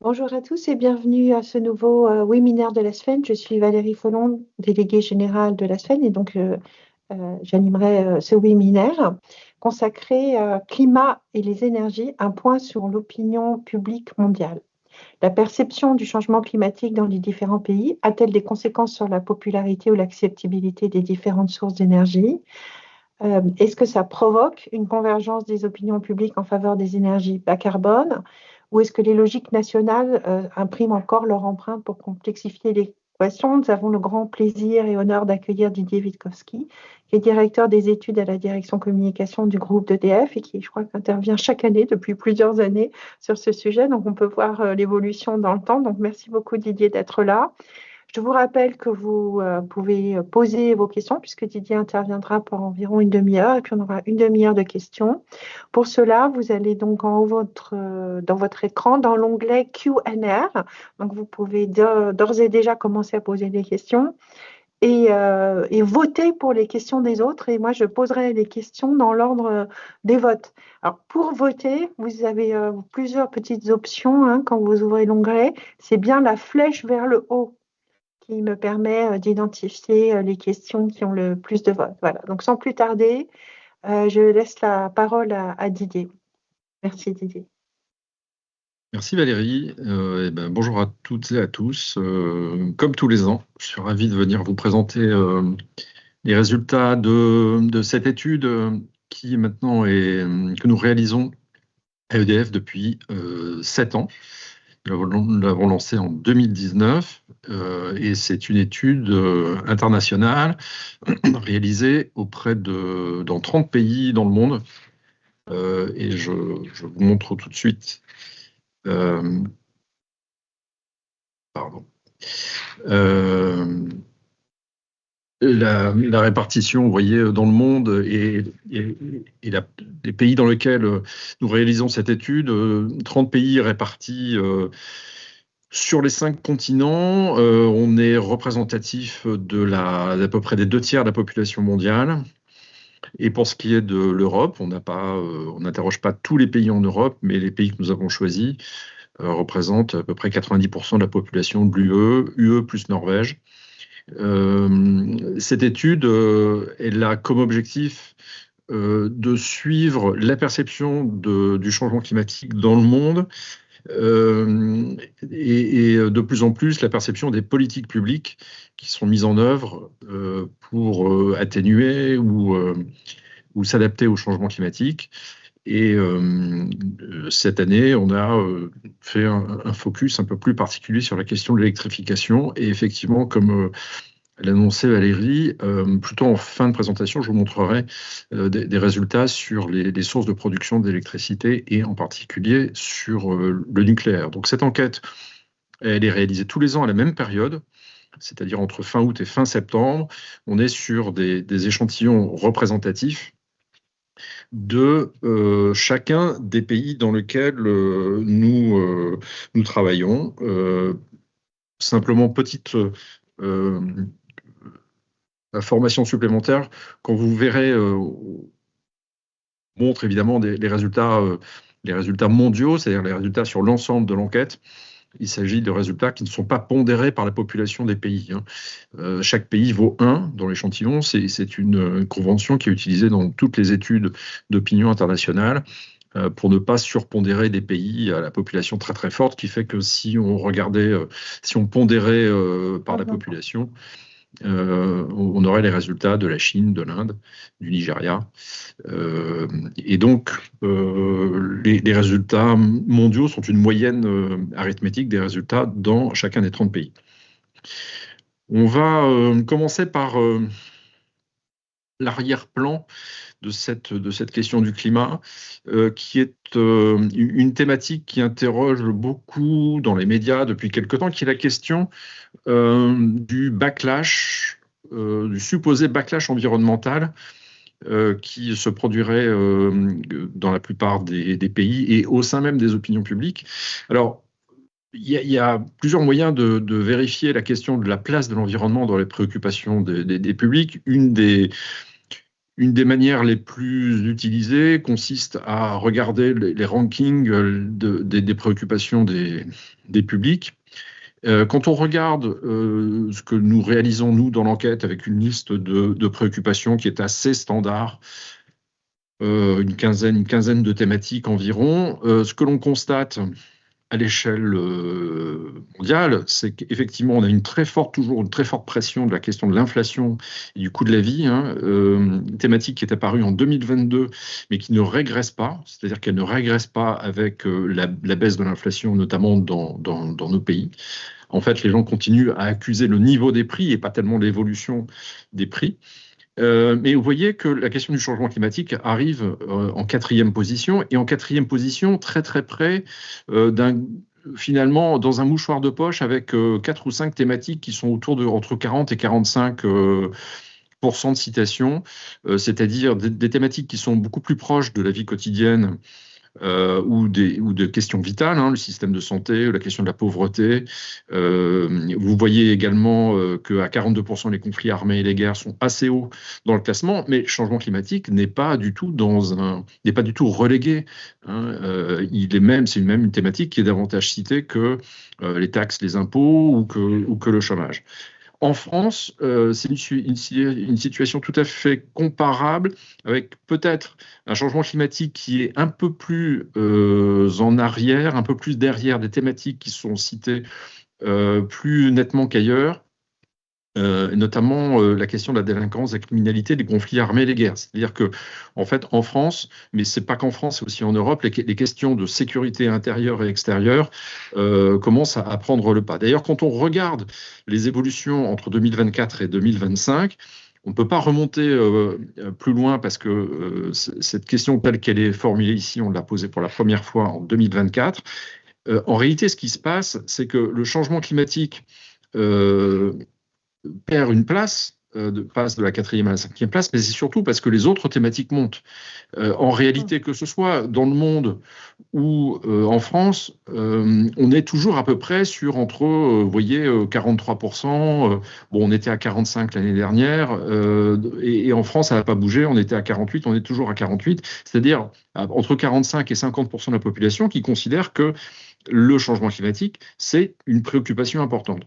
Bonjour à tous et bienvenue à ce nouveau webinaire de la SFEN. Je suis Valérie Follon, déléguée générale de la SFEN et donc j'animerai ce webinaire consacré climat et les énergies, un point sur l'opinion publique mondiale. La perception du changement climatique dans les différents pays a-t-elle des conséquences sur la popularité ou l'acceptabilité des différentes sources d'énergie? Est-ce que ça provoque une convergence des opinions publiques en faveur des énergies bas carbone ou est-ce que les logiques nationales impriment encore leur empreinte pour complexifier l'équation? Nous avons le grand plaisir et honneur d'accueillir Didier Witkowski, qui est directeur des études à la direction communication du groupe d'EDF et qui, je crois, intervient chaque année depuis plusieurs années sur ce sujet. Donc, on peut voir l'évolution dans le temps. Donc, merci beaucoup Didier d'être là. Je vous rappelle que vous pouvez poser vos questions puisque Didier interviendra pour environ une demi-heure et puis on aura une demi-heure de questions. Pour cela, vous allez donc en haut dans votre écran, dans l'onglet Q&R. Donc, vous pouvez d'ores et déjà commencer à poser des questions et voter pour les questions des autres. Et moi, je poserai les questions dans l'ordre des votes. Alors, pour voter, vous avez plusieurs petites options quand vous ouvrez l'onglet. C'est bien la flèche vers le haut qui me permet d'identifier les questions qui ont le plus de votes. Voilà. Donc, sans plus tarder, je laisse la parole à Didier. Merci, Didier. Merci Valérie. Bonjour à toutes et à tous. Comme tous les ans, je suis ravi de venir vous présenter les résultats de cette étude qui maintenant que nous réalisons à EDF depuis 7 ans. Nous l'avons lancée en 2019 et c'est une étude internationale réalisée dans 30 pays dans le monde. Et je vous montre tout de suite. Pardon. La répartition, vous voyez, dans le monde et les pays dans lesquels nous réalisons cette étude, 30 pays répartis sur les 5 continents. On est représentatif d'à peu près des 2 tiers de la population mondiale. Et pour ce qui est de l'Europe, on n'interroge pas tous les pays en Europe, mais les pays que nous avons choisis représentent à peu près 90% de la population de UE plus Norvège. Cette étude, elle a comme objectif de suivre la perception du changement climatique dans le monde et de plus en plus la perception des politiques publiques qui sont mises en œuvre pour atténuer ou s'adapter au changement climatique. Et cette année, on a fait un focus un peu plus particulier sur la question de l'électrification. Et effectivement, comme l'annonçait Valérie, plutôt en fin de présentation, je vous montrerai des résultats sur les sources de production d'électricité et en particulier sur le nucléaire. Donc cette enquête, elle est réalisée tous les ans à la même période, c'est-à-dire entre fin août et fin septembre. On est sur des échantillons représentatifs de chacun des pays dans lesquels nous travaillons. Simplement, petite information supplémentaire, quand vous verrez, montre évidemment les résultats mondiaux, c'est-à-dire les résultats sur l'ensemble de l'enquête. Il s'agit de résultats qui ne sont pas pondérés par la population des pays. Chaque pays vaut 1 dans l'échantillon. C'est une convention qui est utilisée dans toutes les études d'opinion internationale pour ne pas surpondérer des pays à la population très très forte, qui fait que si on pondérait par la population, on aurait les résultats de la Chine, de l'Inde, du Nigeria. Et donc, les résultats mondiaux sont une moyenne arithmétique des résultats dans chacun des 30 pays. On va commencer par l'arrière-plan de cette question du climat, qui est une thématique qui interroge beaucoup dans les médias depuis quelque temps, qui est la question du backlash, du supposé backlash environnemental qui se produirait dans la plupart des pays et au sein même des opinions publiques. Alors, il y a plusieurs moyens de vérifier la question de la place de l'environnement dans les préoccupations des publics. Une des Une des manières les plus utilisées consiste à regarder les rankings des préoccupations des publics. Quand on regarde ce que nous réalisons, nous, dans l'enquête, avec une liste de préoccupations qui est assez standard, une quinzaine de thématiques environ, ce que l'on constate à l'échelle mondiale, c'est qu'effectivement, on a toujours une très forte pression de la question de l'inflation et du coût de la vie, une thématique qui est apparue en 2022, mais qui ne régresse pas, c'est-à-dire qu'elle ne régresse pas avec la baisse de l'inflation, notamment dans nos pays. En fait, les gens continuent à accuser le niveau des prix et pas tellement l'évolution des prix. Mais vous voyez que la question du changement climatique arrive en quatrième position, et en quatrième position, très très près finalement, dans un mouchoir de poche avec 4 ou 5 thématiques qui sont entre 40 et 45 de citation, c'est-à-dire des thématiques qui sont beaucoup plus proches de la vie quotidienne ou de questions vitales, le système de santé, la question de la pauvreté. Vous voyez également qu'à 42%, les conflits armés et les guerres sont assez hauts dans le classement, mais le changement climatique n'est pas du tout relégué. C'est même une thématique qui est davantage citée que les taxes, les impôts ou que le chômage. En France, c'est une situation tout à fait comparable, avec peut-être un changement climatique qui est un peu plus en arrière, un peu plus derrière des thématiques qui sont citées plus nettement qu'ailleurs. Notamment la question de la délinquance, de la criminalité, des conflits armés, des guerres. C'est-à-dire que, en fait, en France, mais c'est pas qu'en France, c'est aussi en Europe, les questions de sécurité intérieure et extérieure commencent à prendre le pas. D'ailleurs, quand on regarde les évolutions entre 2024 et 2025, on ne peut pas remonter plus loin parce que cette question telle qu'elle est formulée ici, on l'a posée pour la première fois en 2024. En réalité, ce qui se passe, c'est que le changement climatique perd une place, passe de la 4e à la 5e place, mais c'est surtout parce que les autres thématiques montent. En réalité, que ce soit dans le monde ou en France, on est toujours à peu près sur entre, vous voyez, 43%. Bon, on était à 45 l'année dernière, et en France, ça n'a pas bougé. On était à 48, on est toujours à 48, c'est-à-dire entre 45 et 50% de la population qui considère que le changement climatique, c'est une préoccupation importante.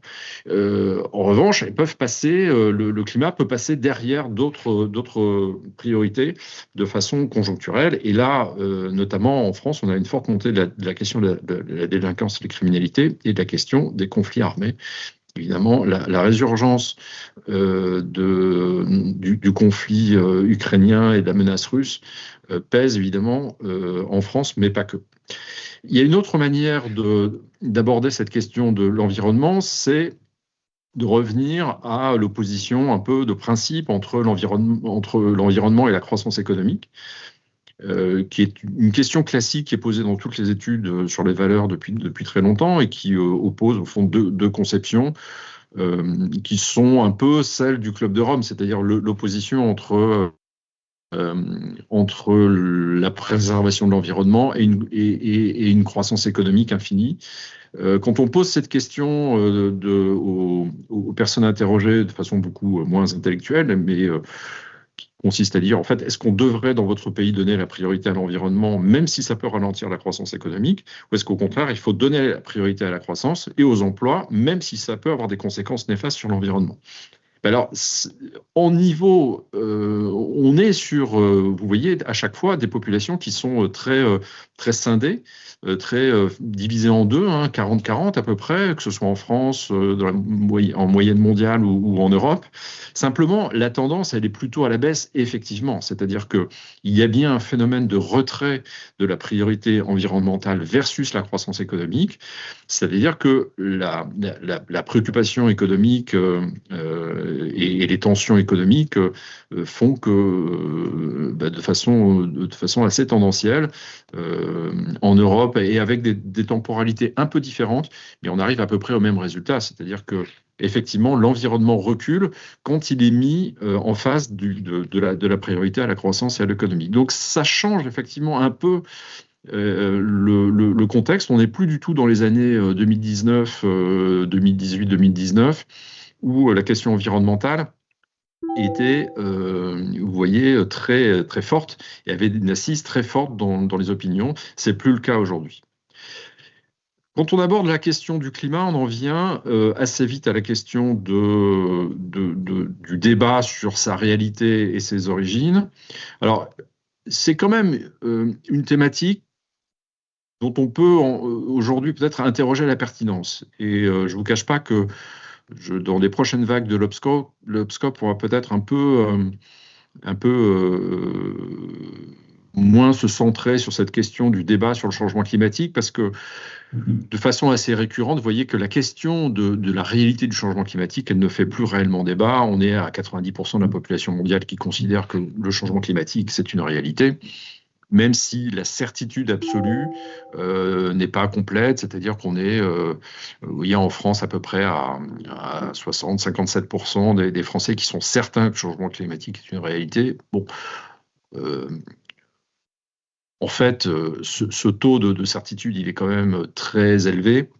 En revanche, le climat peut passer derrière d'autres priorités de façon conjoncturelle. Et là, notamment en France, on a une forte montée de la question de la délinquance et de la criminalité et de la question des conflits armés. Évidemment, la résurgence du conflit ukrainien et de la menace russe pèse évidemment en France, mais pas que. Il y a une autre manière d'aborder cette question de l'environnement, c'est de revenir à l'opposition un peu de principe entre l'environnement et la croissance économique, qui est une question classique qui est posée dans toutes les études sur les valeurs depuis très longtemps et qui oppose au fond deux conceptions qui sont un peu celles du Club de Rome, c'est-à-dire l'opposition entre la préservation de l'environnement et une croissance économique infinie. Quand on pose cette question aux personnes interrogées de façon beaucoup moins intellectuelle, mais qui consiste à dire, en fait, est-ce qu'on devrait, dans votre pays, donner la priorité à l'environnement, même si ça peut ralentir la croissance économique, ou est-ce qu'au contraire, il faut donner la priorité à la croissance et aux emplois, même si ça peut avoir des conséquences néfastes sur l'environnement? Alors, en niveau, on est sur, vous voyez, à chaque fois, des populations qui sont très scindées, très divisées en deux, 40-40 à peu près, que ce soit en France, en moyenne mondiale ou en Europe. Simplement, la tendance, elle est plutôt à la baisse, effectivement. C'est-à-dire qu'il y a bien un phénomène de retrait de la priorité environnementale versus la croissance économique. C'est-à-dire que la préoccupation économique et les tensions économiques font que, de façon assez tendancielle, en Europe, et avec des temporalités un peu différentes, mais on arrive à peu près au même résultat. C'est-à-dire que effectivement, l'environnement recule quand il est mis en face de la priorité à la croissance et à l'économie. Donc ça change effectivement un peu le contexte. On n'est plus du tout dans les années 2019, 2018, 2019, où la question environnementale était, vous voyez, très, très forte et avait une assise très forte dans les opinions. C'est plus le cas aujourd'hui. Quand on aborde la question du climat, on en vient assez vite à la question du débat sur sa réalité et ses origines. Alors, c'est quand même une thématique dont on peut aujourd'hui peut-être interroger la pertinence. Et je ne vous cache pas que dans les prochaines vagues de l'Obscope, on va peut-être un peu moins se centrer sur cette question du débat sur le changement climatique, parce que de façon assez récurrente, vous voyez que la question de la réalité du changement climatique, elle ne fait plus réellement débat. On est à 90% de la population mondiale qui considère que le changement climatique, c'est une réalité, même si la certitude absolue n'est pas complète, c'est-à-dire qu'on est, vous voyez, en France à peu près à 60-57% des Français qui sont certains que le changement climatique est une réalité. Bon, en fait, ce taux de certitude, il est quand même très élevé.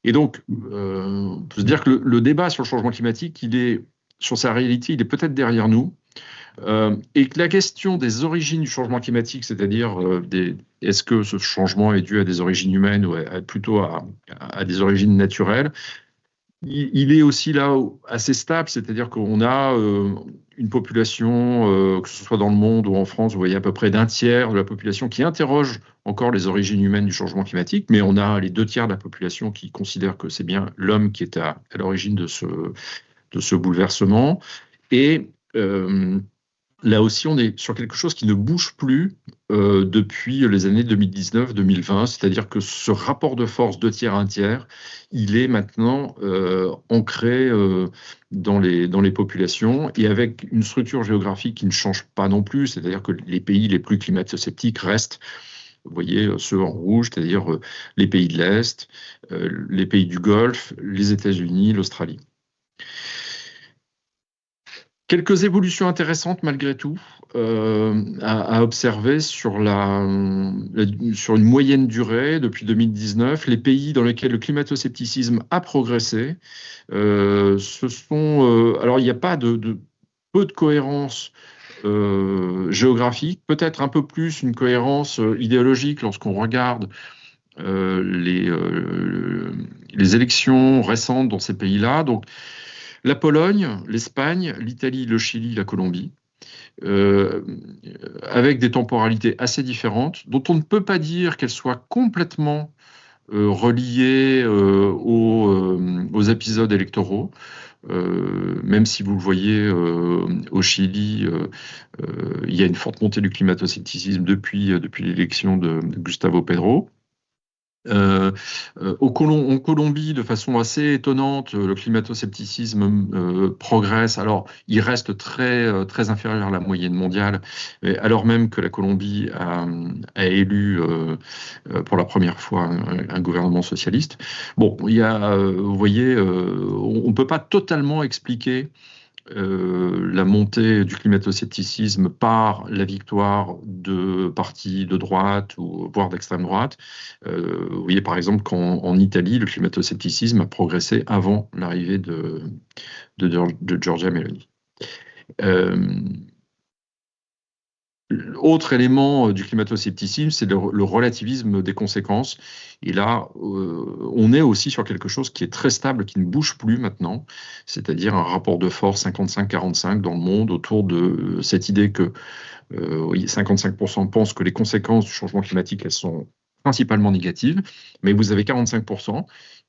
Et donc, on peut se dire que le débat sur le changement climatique, sur sa réalité, il est peut-être derrière nous. Et que la question des origines du changement climatique, c'est-à-dire est-ce que ce changement est dû à des origines humaines ou plutôt à des origines naturelles, il est aussi là assez stable, c'est-à-dire qu'on a une population, que ce soit dans le monde ou en France, vous voyez à peu près d'un tiers de la population qui interroge encore les origines humaines du changement climatique, mais on a les 2 tiers de la population qui considèrent que c'est bien l'homme qui est à l'origine de ce bouleversement. Et là aussi, on est sur quelque chose qui ne bouge plus depuis les années 2019-2020, c'est-à-dire que ce rapport de force 2 tiers, 1 tiers, il est maintenant ancré dans les populations et avec une structure géographique qui ne change pas non plus, c'est-à-dire que les pays les plus climato-sceptiques restent, vous voyez, ceux en rouge, c'est-à-dire les pays de l'Est, les pays du Golfe, les États-Unis, l'Australie. Quelques évolutions intéressantes malgré tout à observer sur une moyenne durée depuis 2019. Les pays dans lesquels le climato-scepticisme a progressé, alors il n'y a pas peu de cohérence géographique, peut-être un peu plus une cohérence idéologique lorsqu'on regarde les élections récentes dans ces pays-là. Donc, la Pologne, l'Espagne, l'Italie, le Chili, la Colombie, avec des temporalités assez différentes, dont on ne peut pas dire qu'elles soient complètement reliées aux épisodes électoraux. Même si vous le voyez au Chili, il y a une forte montée du climato-scepticisme depuis l'élection de Gustavo Petro. En Colombie, de façon assez étonnante, le climato-scepticisme progresse. Alors, il reste très, très inférieur à la moyenne mondiale, alors même que la Colombie a élu pour la première fois un gouvernement socialiste. Bon, vous voyez, on ne peut pas totalement expliquer la montée du climato-scepticisme par la victoire de partis de droite ou voire d'extrême droite. Vous voyez par exemple qu'en Italie, le climato-scepticisme a progressé avant l'arrivée de Giorgia Meloni. Autre élément du climato-scepticisme, c'est le relativisme des conséquences. Et là, on est aussi sur quelque chose qui est très stable, qui ne bouge plus maintenant, c'est-à-dire un rapport de force 55-45 dans le monde autour de cette idée que 55% pensent que les conséquences du changement climatique, elles sont principalement négatives, mais vous avez 45%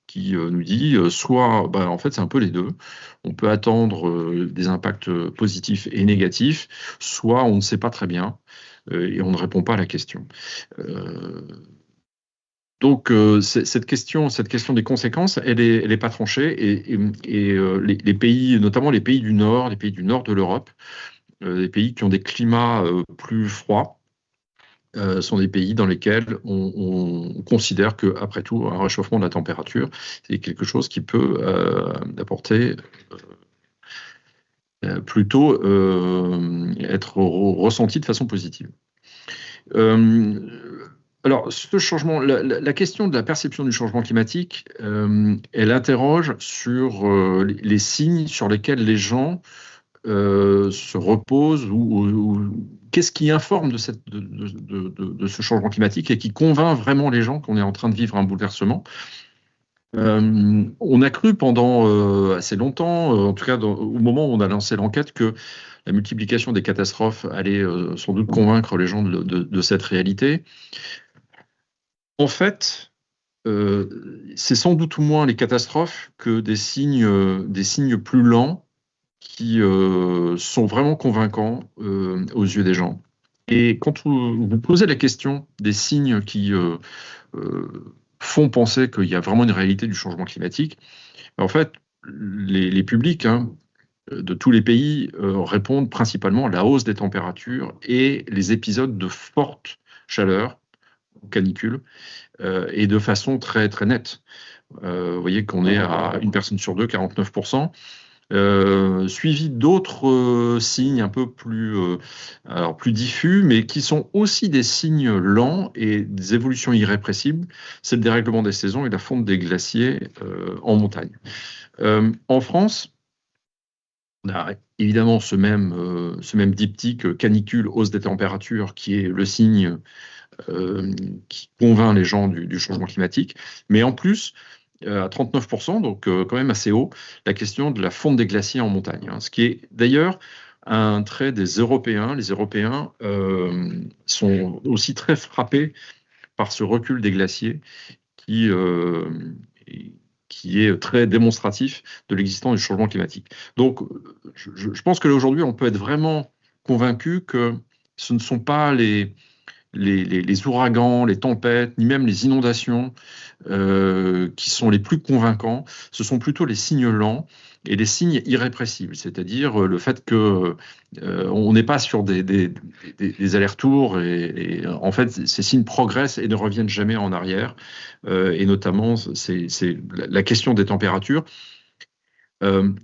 qui nous dit soit, en fait, c'est un peu les deux. On peut attendre des impacts positifs et négatifs, soit on ne sait pas très bien et on ne répond pas à la question. Donc, cette question des conséquences, elle est pas tranchée et les pays, notamment les pays du Nord de l'Europe, les pays qui ont des climats plus froids, sont des pays dans lesquels on considère qu'après tout, un réchauffement de la température, c'est quelque chose qui peut apporter plutôt être ressenti de façon positive. Alors, ce changement, la question de la perception du changement climatique, elle interroge sur les signes sur lesquels les gens se repose ou qu'est-ce qui informe de ce changement climatique et qui convainc vraiment les gens qu'on est en train de vivre un bouleversement. On a cru pendant assez longtemps, en tout cas au moment où on a lancé l'enquête, que la multiplication des catastrophes allait sans doute convaincre les gens de cette réalité. En fait, c'est sans doute moins les catastrophes que des signes plus lents qui sont vraiment convaincants aux yeux des gens. Et quand vous posez la question des signes qui font penser qu'il y a vraiment une réalité du changement climatique, en fait, les publics de tous les pays répondent principalement à la hausse des températures et les épisodes de forte chaleur, canicule, et de façon très, très nette. Vous voyez qu'on est à une personne sur deux, 49%. Suivi d'autres signes un peu plus diffus, mais qui sont aussi des signes lents et des évolutions irrépressibles, c'est le dérèglement des saisons et la fonte des glaciers en montagne. En France, on a évidemment ce même diptyque canicule, hausse des températures, qui est le signe qui convainc les gens du changement climatique, mais en plus, à 39%, donc quand même assez haut, la question de la fonte des glaciers en montagne, ce qui est d'ailleurs un trait des Européens. Les Européens sont aussi très frappés par ce recul des glaciers qui est très démonstratif de l'existence du changement climatique. Donc, je pense qu'aujourd'hui, on peut être vraiment convaincu que ce ne sont pas les ouragans, les tempêtes, ni même les inondations qui sont les plus convaincants, ce sont plutôt les signes lents et les signes irrépressibles, c'est-à-dire le fait que on n'est pas sur des allers-retours et en fait ces signes progressent et ne reviennent jamais en arrière, et notamment c'est la question des températures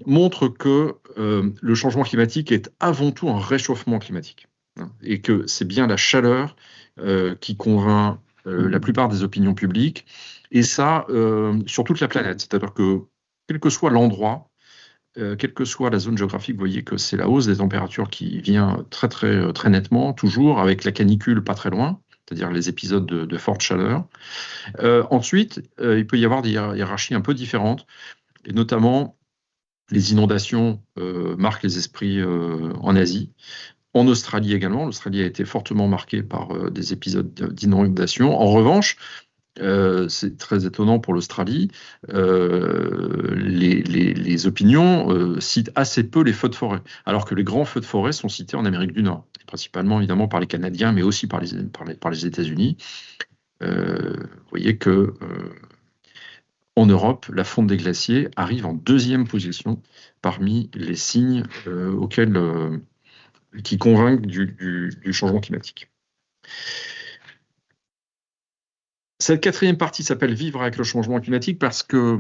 montre que le changement climatique est avant tout un réchauffement climatique, et que c'est bien la chaleur qui convainc la plupart des opinions publiques, et ça sur toute la planète. C'est-à-dire que quel que soit l'endroit, quelle que soit la zone géographique, vous voyez que c'est la hausse des températures qui vient très, très, très nettement, toujours avec la canicule pas très loin, c'est-à-dire les épisodes de forte chaleur. Ensuite, il peut y avoir des hiérarchies un peu différentes, et notamment les inondations marquent les esprits en Asie. En Australie également, l'Australie a été fortement marquée par des épisodes d'inondation. En revanche, c'est très étonnant pour l'Australie, les opinions citent assez peu les feux de forêt, alors que les grands feux de forêt sont cités en Amérique du Nord, principalement évidemment par les Canadiens, mais aussi par les États-Unis. Vous voyez que en Europe, la fonte des glaciers arrive en deuxième position parmi les signes qui convainquent du changement climatique. Cette quatrième partie s'appelle « Vivre avec le changement climatique » parce que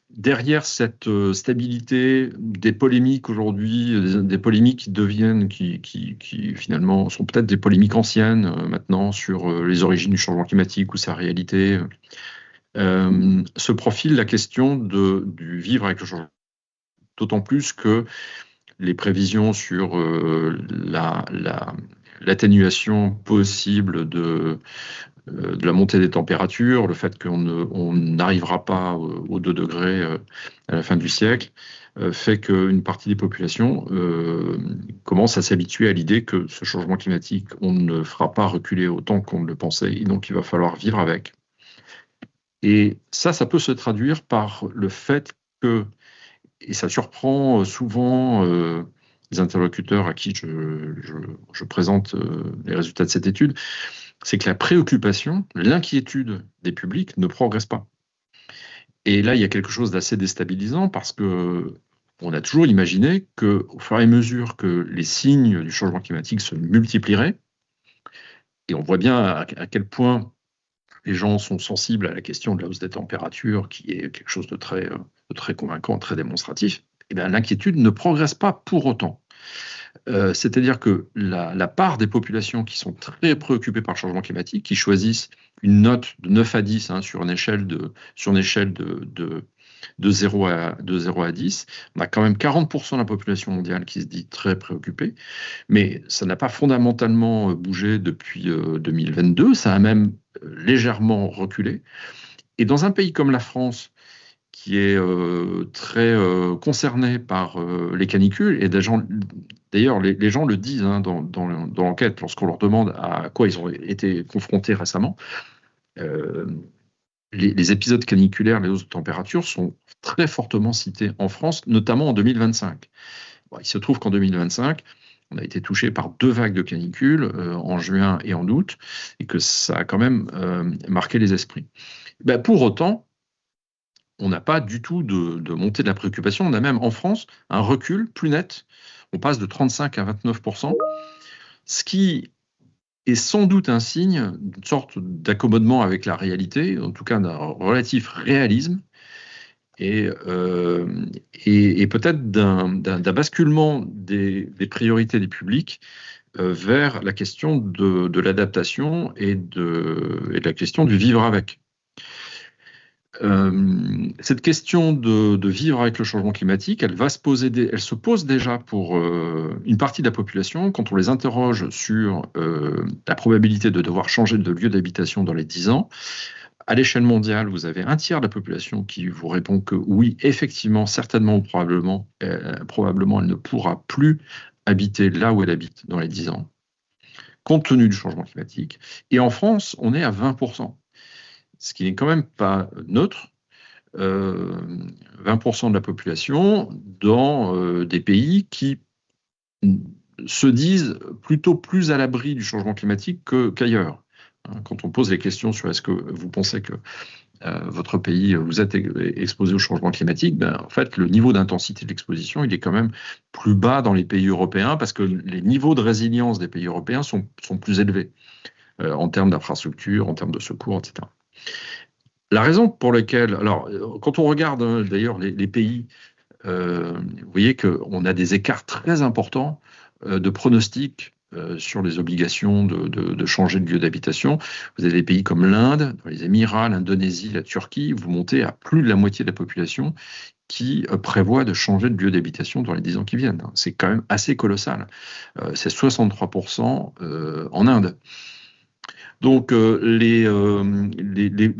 derrière cette stabilité des polémiques aujourd'hui, des polémiques qui finalement sont peut-être des polémiques anciennes maintenant sur les origines du changement climatique ou sa réalité, se profile la question du vivre avec le changement. D'autant plus que les prévisions sur l'atténuation possible de la montée des températures, le fait qu'on n'arrivera pas aux 2 degrés à la fin du siècle, fait qu'une partie des populations commence à s'habituer à l'idée que ce changement climatique, on ne le fera pas reculer autant qu'on le pensait, et donc il va falloir vivre avec. Et ça peut se traduire par le fait que, et ça surprend souvent les interlocuteurs à qui je présente les résultats de cette étude, c'est que la préoccupation, l'inquiétude des publics ne progresse pas. Et là, il y a quelque chose d'assez déstabilisant parce que on a toujours imaginé qu'au fur et à mesure que les signes du changement climatique se multiplieraient, et on voit bien à quel point les gens sont sensibles à la question de la hausse des températures, qui est quelque chose de très convaincant, très démonstratif, et bien l'inquiétude ne progresse pas pour autant. C'est-à-dire que la part des populations qui sont très préoccupées par le changement climatique, qui choisissent une note de 9 à 10 sur une échelle de de 0 à 10. On a quand même 40% de la population mondiale qui se dit très préoccupée, mais ça n'a pas fondamentalement bougé depuis 2022, ça a même légèrement reculé. Et dans un pays comme la France, qui est très concerné par les canicules, et d'ailleurs les gens le disent hein, dans l'enquête, lorsqu'on leur demande à quoi ils ont été confrontés récemment, les épisodes caniculaires, les hausses de température sont très fortement cités en France, notamment en 2025. Bon, il se trouve qu'en 2025, on a été touché par 2 vagues de canicules en juin et en août, et que ça a quand même marqué les esprits. Ben, pour autant, on n'a pas du tout de montée de la préoccupation. On a même en France un recul plus net. On passe de 35 à 29%, ce qui est sans doute un signe d'une sorte d'accommodement avec la réalité, en tout cas d'un relatif réalisme, et peut-être d'un basculement des priorités des publics vers la question de l'adaptation et de la question du vivre avec. Cette question de vivre avec le changement climatique, elle se pose déjà pour une partie de la population quand on les interroge sur la probabilité de devoir changer de lieu d'habitation dans les 10 ans. À l'échelle mondiale, vous avez un tiers de la population qui vous répond que oui, effectivement, certainement ou probablement, elle ne pourra plus habiter là où elle habite dans les 10 ans, compte tenu du changement climatique. Et en France, on est à 20%. Ce qui n'est quand même pas neutre, 20% de la population dans des pays qui se disent plutôt plus à l'abri du changement climatique qu'ailleurs. Quand on pose les questions sur est-ce que vous pensez que votre pays, vous êtes exposé au changement climatique, ben, en fait, le niveau d'intensité de l'exposition, il est quand même plus bas dans les pays européens parce que les niveaux de résilience des pays européens sont plus élevés en termes d'infrastructures, en termes de secours, etc. La raison pour laquelle, alors, quand on regarde d'ailleurs les pays, vous voyez qu'on a des écarts très importants de pronostics sur les obligations de changer de lieu d'habitation. Vous avez des pays comme l'Inde, les Émirats, l'Indonésie, la Turquie, vous montez à plus de la moitié de la population qui prévoit de changer de lieu d'habitation dans les 10 ans qui viennent. C'est quand même assez colossal. C'est 63% en Inde. Donc les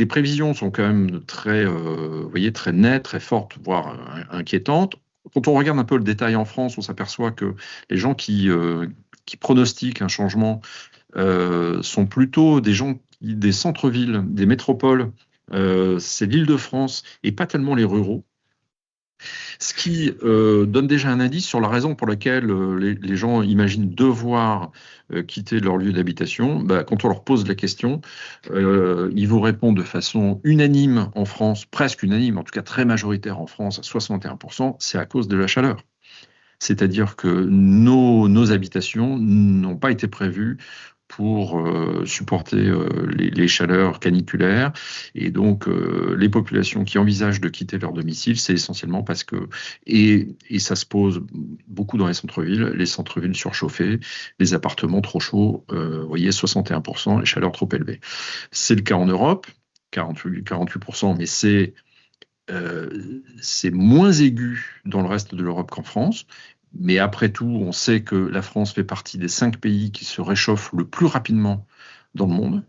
prévisions sont quand même très, vous voyez, très nettes, très fortes, voire inquiétantes. Quand on regarde un peu le détail en France, on s'aperçoit que les gens qui pronostiquent un changement sont plutôt des gens des centres-villes, des métropoles. C'est l'Île-de-France et pas tellement les ruraux. Ce qui donne déjà un indice sur la raison pour laquelle les gens imaginent devoir quitter leur lieu d'habitation. Bah, quand on leur pose la question, ils vous répondent de façon unanime en France, presque unanime, en tout cas très majoritaire en France, à 61%, c'est à cause de la chaleur. C'est-à-dire que nos habitations n'ont pas été prévues pour supporter les chaleurs caniculaires. Et donc, les populations qui envisagent de quitter leur domicile, c'est essentiellement parce que, et ça se pose beaucoup dans les centres-villes surchauffés, les appartements trop chauds, vous voyez, 61%, les chaleurs trop élevées. C'est le cas en Europe, 48%, mais c'est moins aigu dans le reste de l'Europe qu'en France. Mais après tout, on sait que la France fait partie des 5 pays qui se réchauffent le plus rapidement dans le monde.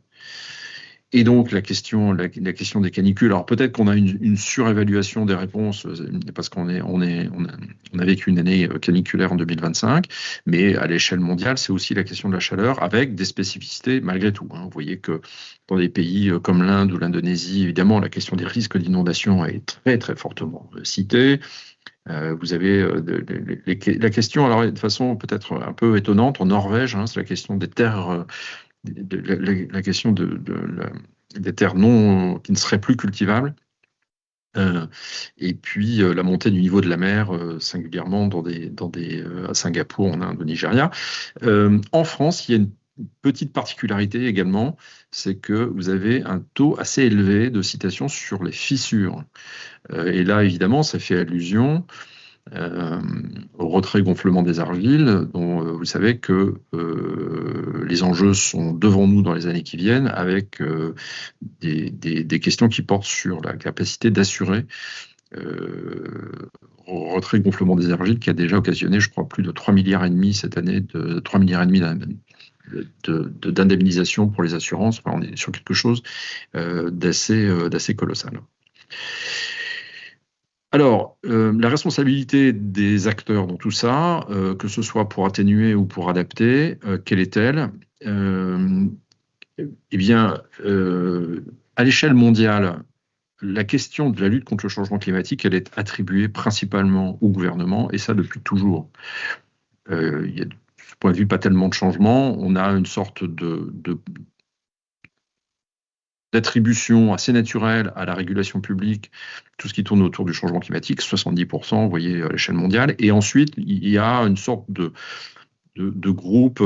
Et donc, la question des canicules, alors peut-être qu'on a une surévaluation des réponses parce qu'on a vécu une année caniculaire en 2025, mais à l'échelle mondiale, c'est aussi la question de la chaleur avec des spécificités malgré tout. Vous voyez que dans des pays comme l'Inde ou l'Indonésie, évidemment, la question des risques d'inondation est très, très fortement citée. Vous avez la question, alors de façon peut-être un peu étonnante, en Norvège, c'est la question des terres, la question des terres qui ne seraient plus cultivables. Et puis la montée du niveau de la mer, singulièrement à Singapour, en Inde, au Nigeria. En France, il y a une petite particularité également, c'est que vous avez un taux assez élevé de citations sur les fissures. Et là, évidemment, ça fait allusion au retrait-gonflement des argiles, dont vous savez que les enjeux sont devant nous dans les années qui viennent, avec des questions qui portent sur la capacité d'assurer retrait gonflement des argiles qui a déjà occasionné, je crois, plus de 3,5 milliards cette année, de 3,5 milliards d'indemnisation pour les assurances. Enfin, on est sur quelque chose d'assez colossal. Alors, la responsabilité des acteurs dans tout ça, que ce soit pour atténuer ou pour adapter, quelle est-elle? Eh bien, à l'échelle mondiale, la question de la lutte contre le changement climatique, elle est attribuée principalement au gouvernement, et ça depuis toujours. Il y a, de ce point de vue, pas tellement de changement. On a une sorte d'attribution assez naturelle à la régulation publique, tout ce qui tourne autour du changement climatique, 70%, vous voyez, à l'échelle mondiale. Et ensuite, il y a une sorte de groupe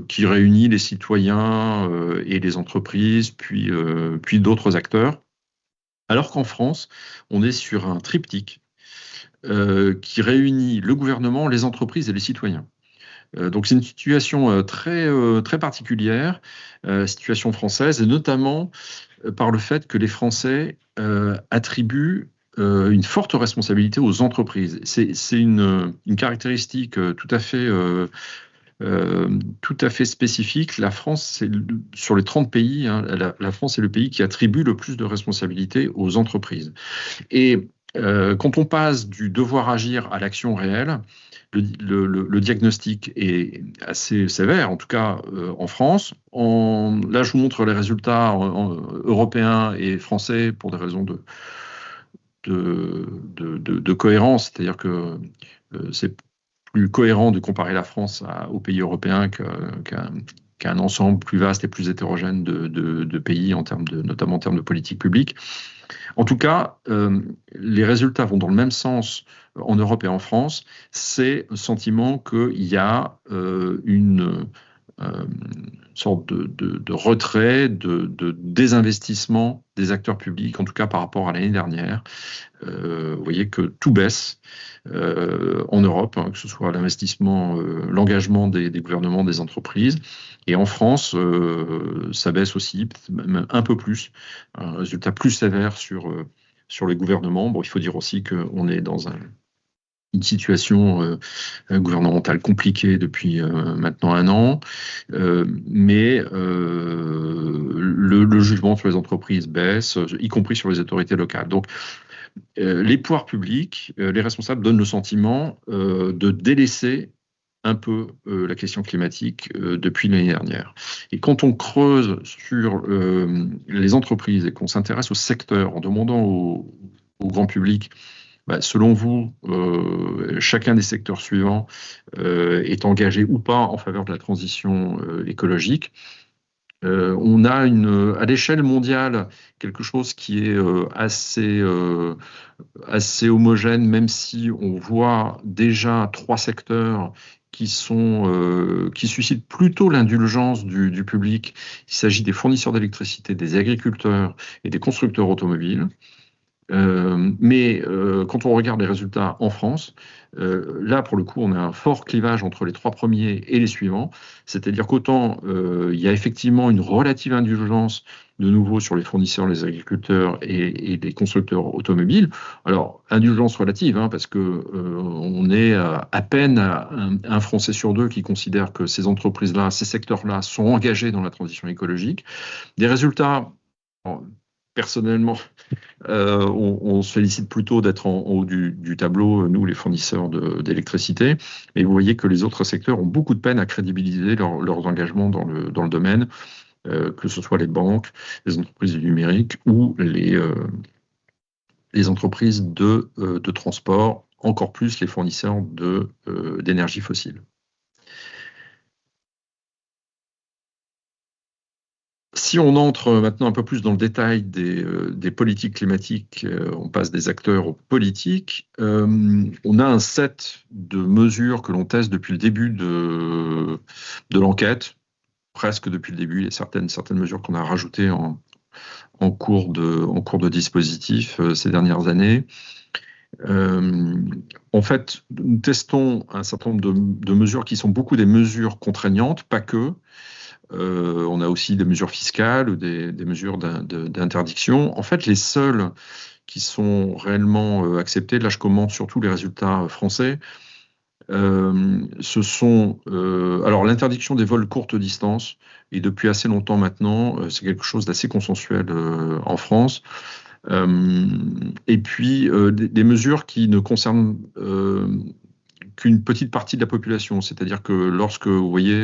qui réunit les citoyens et les entreprises, puis d'autres acteurs. Alors qu'en France, on est sur un triptyque qui réunit le gouvernement, les entreprises et les citoyens. Donc c'est une situation très particulière, situation française, et notamment par le fait que les Français attribuent une forte responsabilité aux entreprises. C'est une caractéristique tout à fait spécifique. La France, sur les 30 pays, hein, la France est le pays qui attribue le plus de responsabilités aux entreprises. Et quand on passe du devoir agir à l'action réelle, le diagnostic est assez sévère, en tout cas en France. Là, je vous montre les résultats européens et français pour des raisons de cohérence, c'est-à-dire que c'est plus cohérent de comparer la France aux pays européens qu'à un ensemble plus vaste et plus hétérogène de pays, notamment en termes de politique publique. En tout cas, les résultats vont dans le même sens en Europe et en France. C'est le sentiment qu'il y a une sorte de retrait, de désinvestissement des acteurs publics, en tout cas par rapport à l'année dernière. Vous voyez que tout baisse en Europe, hein, que ce soit l'investissement, l'engagement des gouvernements, des entreprises. Et en France, ça baisse aussi, même un peu plus, un résultat plus sévère sur les gouvernements. Bon, il faut dire aussi qu'on est dans une situation gouvernementale compliquée depuis maintenant 1 an, mais le jugement sur les entreprises baisse, y compris sur les autorités locales. Donc, les pouvoirs publics, les responsables donnent le sentiment de délaisser un peu la question climatique depuis l'année dernière. Et quand on creuse sur les entreprises et qu'on s'intéresse au secteur en demandant au grand public, selon vous, chacun des secteurs suivants est engagé ou pas en faveur de la transition écologique, on a à l'échelle mondiale quelque chose qui est assez homogène, même si on voit déjà 3 secteurs qui suscitent plutôt l'indulgence du public. Il s'agit des fournisseurs d'électricité, des agriculteurs et des constructeurs automobiles. Mais quand on regarde les résultats en France, là, pour le coup, on a un fort clivage entre les 3 premiers et les suivants. C'est-à-dire qu'autant il y a effectivement une relative indulgence de nouveau sur les fournisseurs, les agriculteurs et les constructeurs automobiles. Alors, indulgence relative, hein, parce que on est à peine à un Français sur 2 qui considère que ces entreprises-là, ces secteurs-là sont engagés dans la transition écologique. Des résultats, personnellement, on se félicite plutôt d'être en haut du tableau, nous, les fournisseurs d'électricité. Mais vous voyez que les autres secteurs ont beaucoup de peine à crédibiliser leurs engagements dans le domaine, que ce soit les banques, les entreprises du numérique ou les entreprises de transport, encore plus les fournisseurs d'énergie fossile. Si on entre maintenant un peu plus dans le détail des politiques climatiques, on passe des acteurs aux politiques, on a un set de mesures que l'on teste depuis le début de l'enquête, presque depuis le début. Il y a certaines mesures qu'on a rajoutées en cours de dispositif ces dernières années. En fait, nous testons un certain nombre de mesures qui sont beaucoup des mesures contraignantes, pas que. On a aussi des mesures fiscales ou des mesures d'interdiction. En fait, les seules qui sont réellement acceptés. Là, je commente surtout les résultats français. Alors, l'interdiction des vols courte distance, et depuis assez longtemps maintenant, c'est quelque chose d'assez consensuel en France. Et puis, des mesures qui ne concernent qu'une petite partie de la population. C'est-à-dire que lorsque, vous voyez,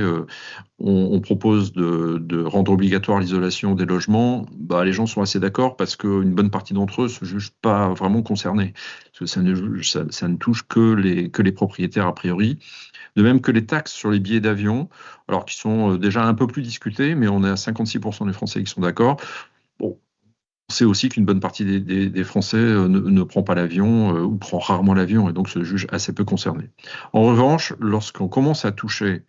on propose de rendre obligatoire l'isolation des logements, bah, les gens sont assez d'accord parce qu'une bonne partie d'entre eux ne se jugent pas vraiment concernés. Parce que ça ne touche que les propriétaires a priori. De même que les taxes sur les billets d'avion, alors qui sont déjà un peu plus discutées, mais on est à 56% des Français qui sont d'accord. Bon, on sait aussi qu'une bonne partie des Français ne prend pas l'avion ou prend rarement l'avion et donc se juge assez peu concerné. En revanche, lorsqu'on commence à toucher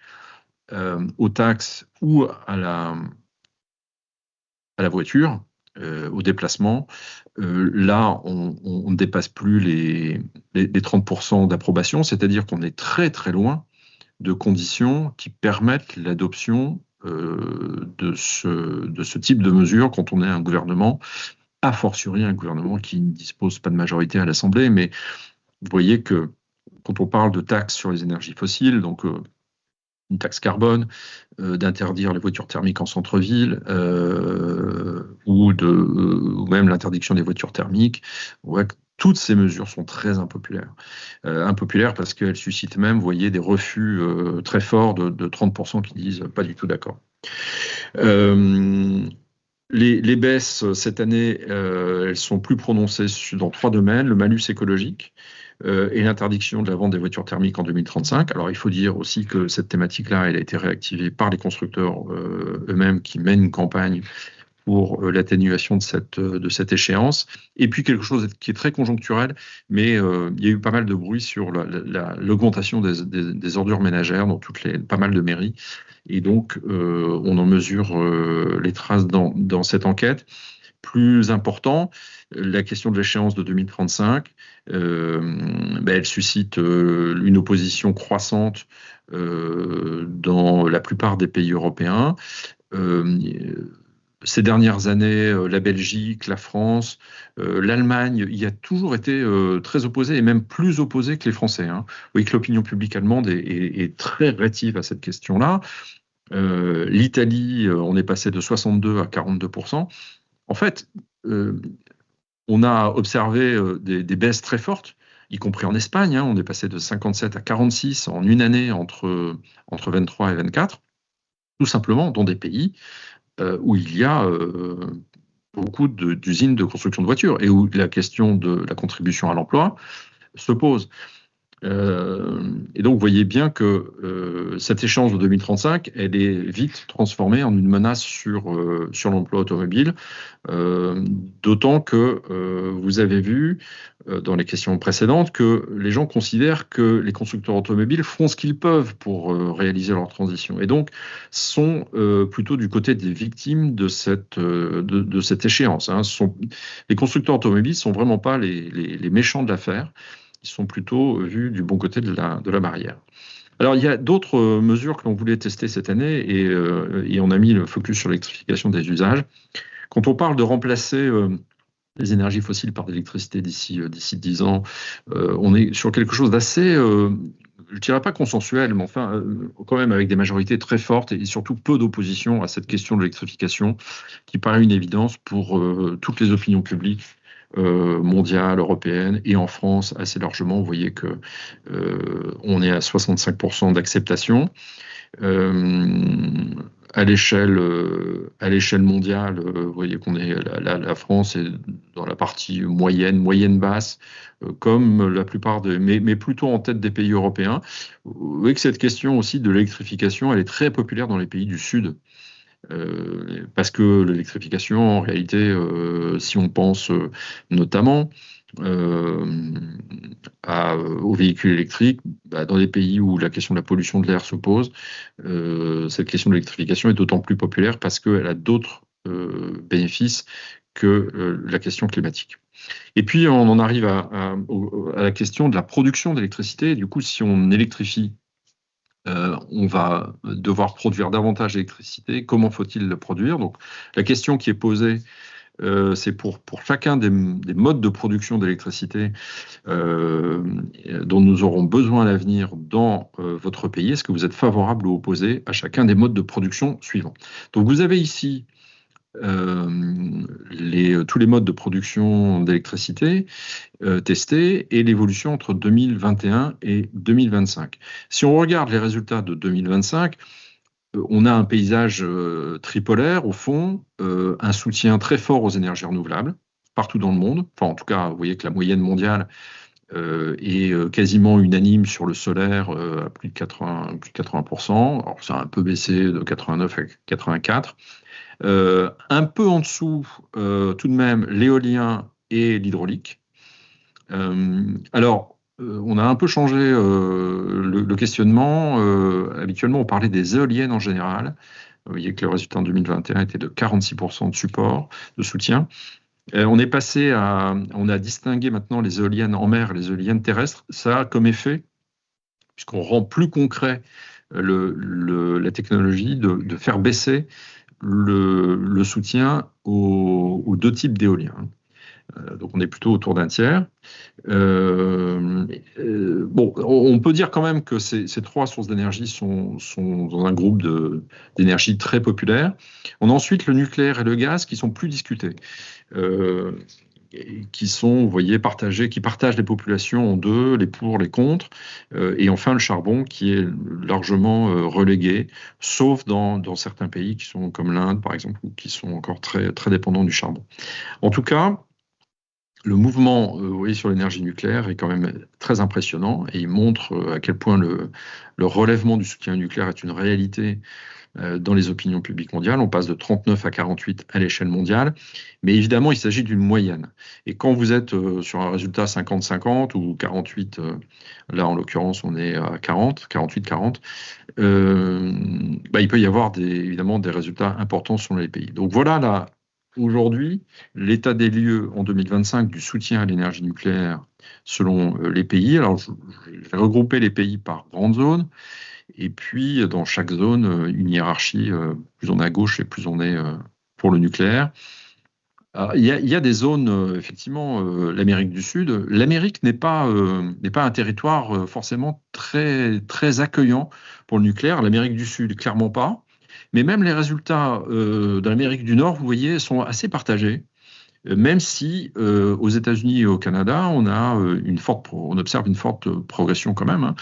aux taxes ou à la voiture, au déplacement, là, on ne dépasse plus les 30% d'approbation, c'est-à-dire qu'on est très très loin de conditions qui permettent l'adoption de ce type de mesures quand on est un gouvernement, a fortiori un gouvernement qui ne dispose pas de majorité à l'Assemblée. Mais vous voyez que quand on parle de taxes sur les énergies fossiles, donc une taxe carbone, d'interdire les voitures thermiques en centre-ville ou même l'interdiction des voitures thermiques, on voit que toutes ces mesures sont très impopulaires. Impopulaires parce qu'elles suscitent même, vous voyez, des refus très forts de 30% qui disent pas du tout d'accord. Les baisses cette année, elles sont plus prononcées dans 3 domaines: le malus écologique et l'interdiction de la vente des voitures thermiques en 2035. Alors il faut dire aussi que cette thématique-là, elle a été réactivée par les constructeurs eux-mêmes qui mènent une campagne pour l'atténuation de cette échéance. Et puis quelque chose qui est très conjoncturel, mais il y a eu pas mal de bruit sur l'augmentation des ordures ménagères dans pas mal de mairies. Et donc, on en mesure les traces dans cette enquête. Plus important, la question de l'échéance de 2035, elle suscite une opposition croissante dans la plupart des pays européens. Ces dernières années, la Belgique, la France, l'Allemagne y a toujours été très opposée, et même plus opposée que les Français. Vous voyez que l'opinion publique allemande est très rétive à cette question-là. L'Italie, on est passé de 62 à 42%. En fait, on a observé des baisses très fortes, y compris en Espagne. On est passé de 57 à 46 en une année entre 23 et 24, tout simplement dans des pays où il y a beaucoup d'usines de construction de voitures et où la question de la contribution à l'emploi se pose. Et donc, vous voyez bien que cette échéance de 2035, elle est vite transformée en une menace sur l'emploi automobile, d'autant que vous avez vu dans les questions précédentes que les gens considèrent que les constructeurs automobiles font ce qu'ils peuvent pour réaliser leur transition, et donc sont plutôt du côté des victimes de cette échéance. Les constructeurs automobiles ne sont vraiment pas les méchants de l'affaire. Ils sont plutôt vus du bon côté de la barrière. Alors, il y a d'autres mesures que l'on voulait tester cette année et on a mis le focus sur l'électrification des usages. Quand on parle de remplacer les énergies fossiles par de l'électricité d'ici 10 ans, on est sur quelque chose d'assez, je ne dirais pas consensuel, mais enfin, quand même avec des majorités très fortes et surtout peu d'opposition à cette question de l'électrification qui paraît une évidence pour toutes les opinions publiques mondiale, européenne et en France assez largement. Vous voyez que on est à 65% d'acceptation. À l'échelle mondiale, vous voyez qu'on est la France est dans la partie moyenne basse, comme la plupart mais plutôt en tête des pays européens. Vous voyez que cette question aussi de l'électrification, elle est très populaire dans les pays du Sud. Parce que l'électrification, en réalité, si on pense notamment aux véhicules électriques, dans des pays où la question de la pollution de l'air se pose, cette question de l'électrification est d'autant plus populaire parce qu'elle a d'autres bénéfices que la question climatique. Et puis, on en arrive à la question de la production d'électricité. Du coup, si on électrifie, on va devoir produire davantage d'électricité. Comment faut-il le produire? Donc, la question qui est posée, c'est pour chacun des modes de production d'électricité dont nous aurons besoin à l'avenir dans votre pays. Est-ce que vous êtes favorable ou opposé à chacun des modes de production suivants? Donc vous avez ici tous les modes de production d'électricité testés et l'évolution entre 2021 et 2025. Si on regarde les résultats de 2025, on a un paysage tripolaire au fond, un soutien très fort aux énergies renouvelables partout dans le monde. Enfin, en tout cas, vous voyez que la moyenne mondiale est quasiment unanime sur le solaire à plus de 80%. Alors, ça a un peu baissé de 89 à 84. Un peu en dessous, tout de même, l'éolien et l'hydraulique. Alors, on a un peu changé le questionnement. Habituellement, on parlait des éoliennes en général. Vous voyez que le résultat en 2021 était de 46% de support, de soutien. On a distingué maintenant les éoliennes en mer et les éoliennes terrestres. Ça a comme effet, puisqu'on rend plus concret la technologie, de faire baisser le soutien aux deux types d'éoliens. Donc on est plutôt autour d'un tiers. Bon, on peut dire quand même que ces trois sources d'énergie sont dans un groupe d'énergie très populaire. On a ensuite le nucléaire et le gaz qui sont plus discutés, qui sont, vous voyez, qui partagent les populations en deux, les pour, les contre, et enfin le charbon qui est largement relégué, sauf dans certains pays qui sont comme l'Inde par exemple, ou qui sont encore très, très dépendants du charbon. En tout cas, le mouvement, vous voyez, sur l'énergie nucléaire est quand même très impressionnant et il montre à quel point le relèvement du soutien nucléaire est une réalité dans les opinions publiques mondiales. On passe de 39 à 48 à l'échelle mondiale, mais évidemment, il s'agit d'une moyenne. Et quand vous êtes sur un résultat 50-50 ou 48, là en l'occurrence, on est à 48-40, il peut y avoir évidemment des résultats importants selon les pays. Donc voilà là. Aujourd'hui, l'état des lieux en 2025 du soutien à l'énergie nucléaire selon les pays. Alors, je vais regrouper les pays par grandes zones, et puis dans chaque zone, une hiérarchie, plus on est à gauche et plus on est pour le nucléaire. Il y a des zones, effectivement, l'Amérique du Sud. L'Amérique n'est pas un territoire forcément très, très accueillant pour le nucléaire. L'Amérique du Sud, clairement pas. Mais même les résultats de l'Amérique du Nord, vous voyez, sont assez partagés, même si aux États-Unis et au Canada, on observe une forte progression quand même, hein,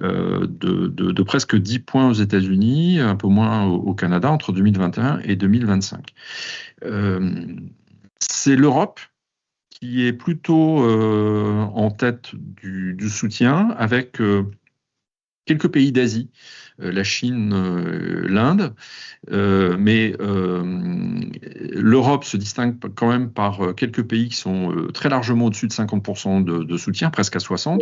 de presque 10 points aux États-Unis, un peu moins au Canada, entre 2021 et 2025. C'est l'Europe qui est plutôt en tête du soutien, avec quelques pays d'Asie, la Chine, l'Inde, mais l'Europe se distingue quand même par quelques pays qui sont très largement au-dessus de 50% de soutien, presque à 60%,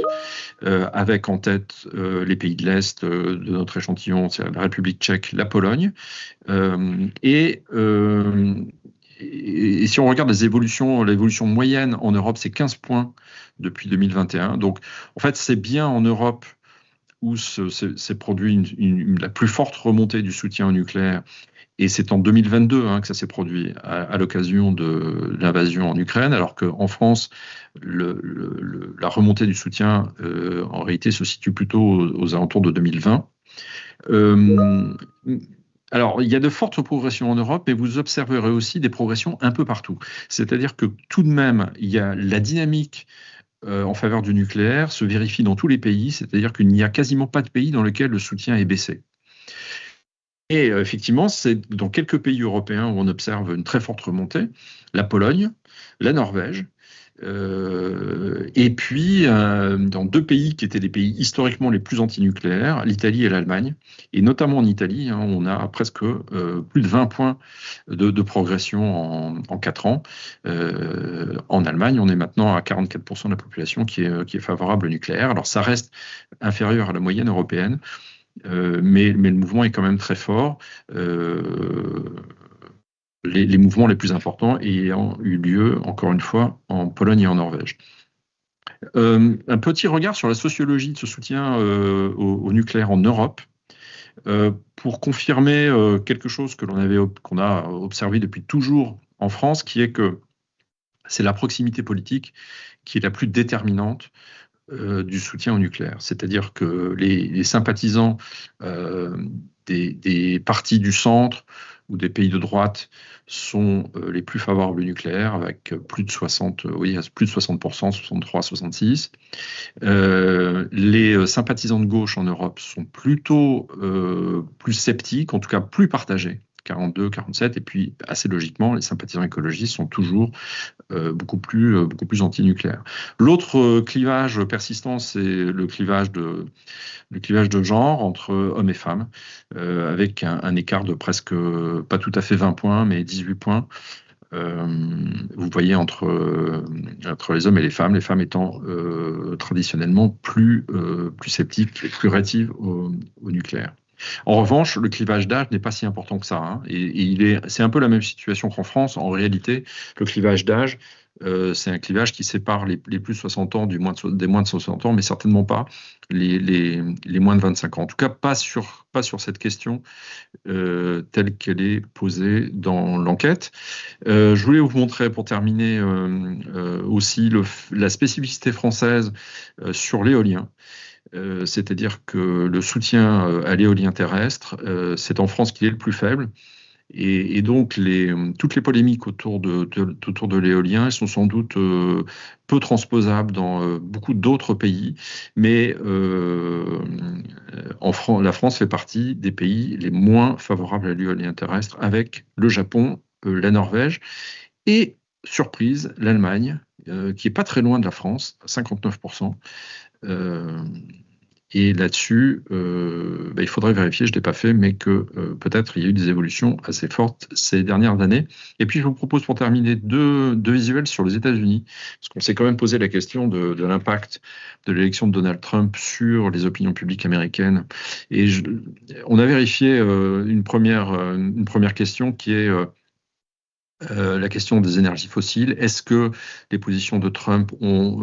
avec en tête les pays de l'Est de notre échantillon, c'est la République tchèque, la Pologne, et si on regarde l'évolution moyenne en Europe, c'est 15 points depuis 2021. Donc, en fait, c'est bien en Europe où s'est produit la plus forte remontée du soutien au nucléaire. Et c'est en 2022 que ça s'est produit à l'occasion de l'invasion en Ukraine, alors qu'en France, la remontée du soutien, en réalité, se situe plutôt aux alentours de 2020. Alors, il y a de fortes progressions en Europe, mais vous observerez aussi des progressions un peu partout. C'est-à-dire que tout de même, il y a la dynamique en faveur du nucléaire se vérifie dans tous les pays, c'est-à-dire qu'il n'y a quasiment pas de pays dans lequel le soutien est baissé. Et effectivement, c'est dans quelques pays européens où on observe une très forte remontée, la Pologne, la Norvège, et puis dans deux pays qui étaient les pays historiquement les plus antinucléaires, l'Italie et l'Allemagne. Et notamment en Italie, on a presque plus de 20 points de progression en 4 ans. En Allemagne, on est maintenant à 44% de la population qui est favorable au nucléaire. Alors ça reste inférieur à la moyenne européenne, mais le mouvement est quand même très fort. Les mouvements les plus importants ayant eu lieu, encore une fois, en Pologne et en Norvège. Un petit regard sur la sociologie de ce soutien au nucléaire en Europe, pour confirmer quelque chose qu'on a observé depuis toujours en France, qui est que c'est la proximité politique qui est la plus déterminante du soutien au nucléaire. C'est-à-dire que les sympathisants des partis du centre ou des pays de droite sont les plus favorables au nucléaire, avec plus de 60, plus de 60%, 63, 66. Les sympathisants de gauche en Europe sont plutôt plus sceptiques, en tout cas plus partagés. 42, 47, et puis assez logiquement, les sympathisants écologistes sont toujours beaucoup plus anti-nucléaires. L'autre clivage persistant, c'est le clivage de genre entre hommes et femmes, avec un écart de presque, pas tout à fait 20 points, mais 18 points. Vous voyez entre les hommes et les femmes étant traditionnellement plus sceptiques et plus rétives au nucléaire. En revanche, le clivage d'âge n'est pas si important que ça, hein, et c'est un peu la même situation qu'en France. En réalité, le clivage d'âge, c'est un clivage qui sépare les plus de 60 ans des moins de 60 ans, mais certainement pas les moins de 25 ans. En tout cas, pas sur cette question telle qu'elle est posée dans l'enquête. Je voulais vous montrer, pour terminer, aussi la spécificité française sur l'éolien. C'est-à-dire que le soutien à l'éolien terrestre, c'est en France qu'il est le plus faible. Et donc, toutes les polémiques autour de l'éolien sont sans doute peu transposables dans beaucoup d'autres pays, mais la France fait partie des pays les moins favorables à l'éolien terrestre, avec le Japon, la Norvège et, surprise, l'Allemagne, qui n'est pas très loin de la France, 59%. Et là-dessus, il faudrait vérifier, je ne l'ai pas fait, mais que peut-être il y a eu des évolutions assez fortes ces dernières années. Et puis je vous propose pour terminer deux visuels sur les États-Unis, parce qu'on s'est quand même posé la question de l'impact de l'élection de Donald Trump sur les opinions publiques américaines. Et on a vérifié une première question qui est la question des énergies fossiles. Est-ce que les positions de Trump ont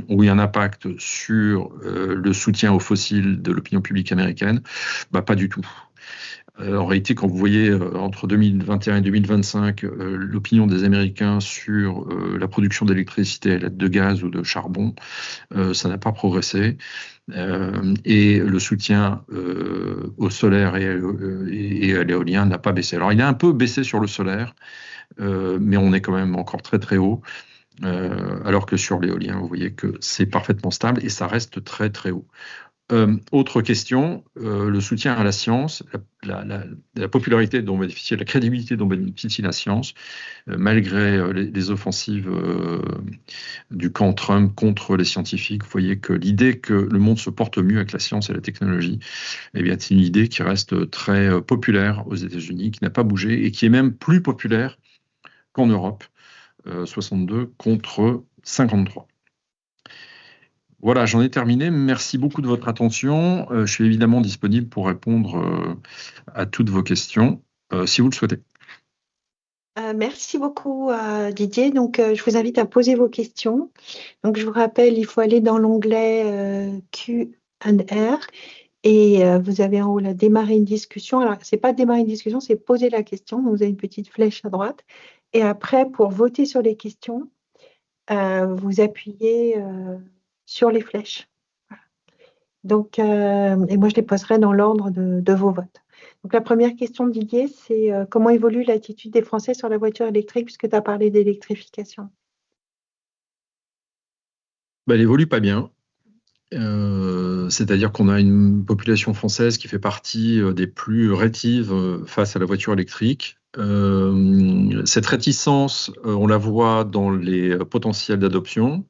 eu un impact sur le soutien aux fossiles de l'opinion publique américaine? Pas du tout. En réalité, quand vous voyez entre 2021 et 2025 l'opinion des Américains sur la production d'électricité à l'aide de gaz ou de charbon, ça n'a pas progressé. Et le soutien au solaire et à l'éolien n'a pas baissé. Alors, il a un peu baissé sur le solaire, mais on est quand même encore très très haut, alors que sur l'éolien, vous voyez que c'est parfaitement stable et ça reste très très haut. Autre question, le soutien à la science, la popularité dont bénéficie, la crédibilité dont bénéficie la science, malgré les offensives du camp Trump contre les scientifiques. Vous voyez que l'idée que le monde se porte mieux avec la science et la technologie, c'est une idée qui reste très populaire aux États-Unis, qui n'a pas bougé et qui est même plus populaire qu'en Europe, 62 contre 53. Voilà, j'en ai terminé. Merci beaucoup de votre attention. Je suis évidemment disponible pour répondre à toutes vos questions, si vous le souhaitez. Merci beaucoup, Didier. Donc, je vous invite à poser vos questions. Donc, je vous rappelle, il faut aller dans l'onglet Q&R et vous avez en haut là démarrer une discussion. Alors, c'est pas démarrer une discussion, c'est poser la question. Donc, vous avez une petite flèche à droite. Et après, pour voter sur les questions, vous appuyez sur les flèches. Voilà. Donc, et moi, je les poserai dans l'ordre de vos votes. Donc, la première question, Didier, c'est comment évolue l'attitude des Français sur la voiture électrique, puisque tu as parlé d'électrification? Elle évolue pas bien. C'est-à-dire qu'on a une population française qui fait partie des plus rétives face à la voiture électrique. Cette réticence, on la voit dans les potentiels d'adoption.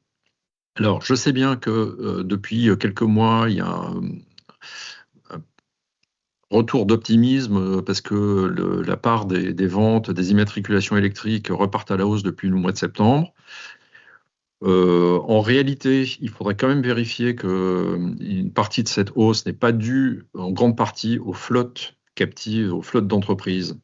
Alors, je sais bien que depuis quelques mois, il y a un retour d'optimisme parce que la part des ventes, des immatriculations électriques repartent à la hausse depuis le mois de septembre. En réalité, il faudrait quand même vérifier qu'une partie de cette hausse n'est pas due en grande partie aux flottes captives, aux flottes d'entreprises.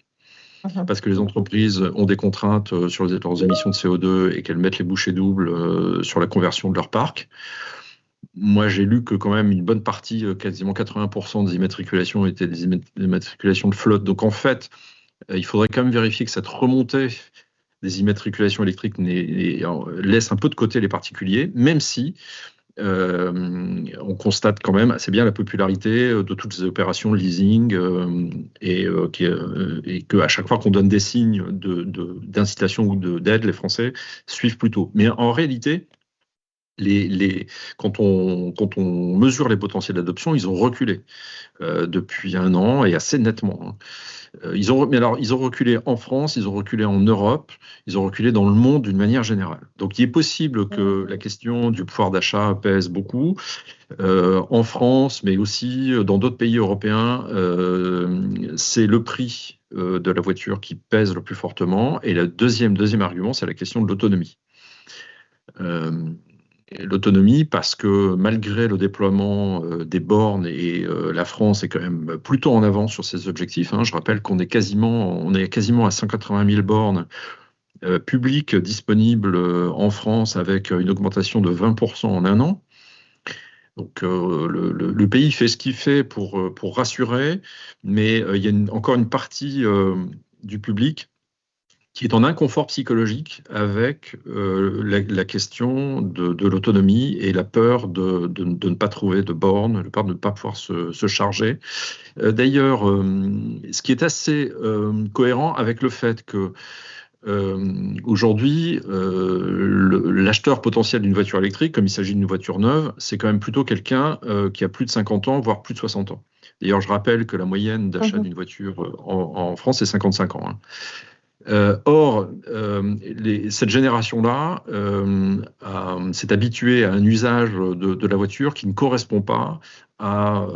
Parce que les entreprises ont des contraintes sur leurs émissions de CO2 et qu'elles mettent les bouchées doubles sur la conversion de leur parc. Moi, j'ai lu que quand même une bonne partie, quasiment 80% des immatriculations étaient des immatriculations de flotte. Donc en fait, il faudrait quand même vérifier que cette remontée des immatriculations électriques laisse un peu de côté les particuliers, même si on constate quand même assez bien la popularité de toutes ces opérations de leasing et qu'à chaque fois qu'on donne des signes d'incitation ou d'aide, les Français suivent plutôt. Mais en réalité, quand on mesure les potentiels d'adoption, ils ont reculé depuis un an et assez nettement. Hein. Ils ont reculé en France, ils ont reculé en Europe, ils ont reculé dans le monde d'une manière générale. Donc il est possible que la question du pouvoir d'achat pèse beaucoup en France, mais aussi dans d'autres pays européens. C'est le prix de la voiture qui pèse le plus fortement. Et le deuxième argument, c'est la question de l'autonomie. L'autonomie parce que malgré le déploiement des bornes et la France est quand même plutôt en avance sur ses objectifs. Hein, je rappelle qu'on est quasiment à 180 000 bornes publiques disponibles en France avec une augmentation de 20% en un an. Donc le pays fait ce qu'il fait pour rassurer, mais il y a encore une partie du public qui est en inconfort psychologique avec la question de l'autonomie et la peur de ne pas trouver de bornes, la peur de ne pas pouvoir se charger. D'ailleurs, ce qui est assez cohérent avec le fait que aujourd'hui, l'acheteur potentiel d'une voiture électrique, comme il s'agit d'une voiture neuve, c'est quand même plutôt quelqu'un qui a plus de 50 ans, voire plus de 60 ans. D'ailleurs, je rappelle que la moyenne d'achat d'une voiture en France, c'est 55 ans. Hein. Or, cette génération-là s'est habituée à un usage de la voiture qui ne correspond pas à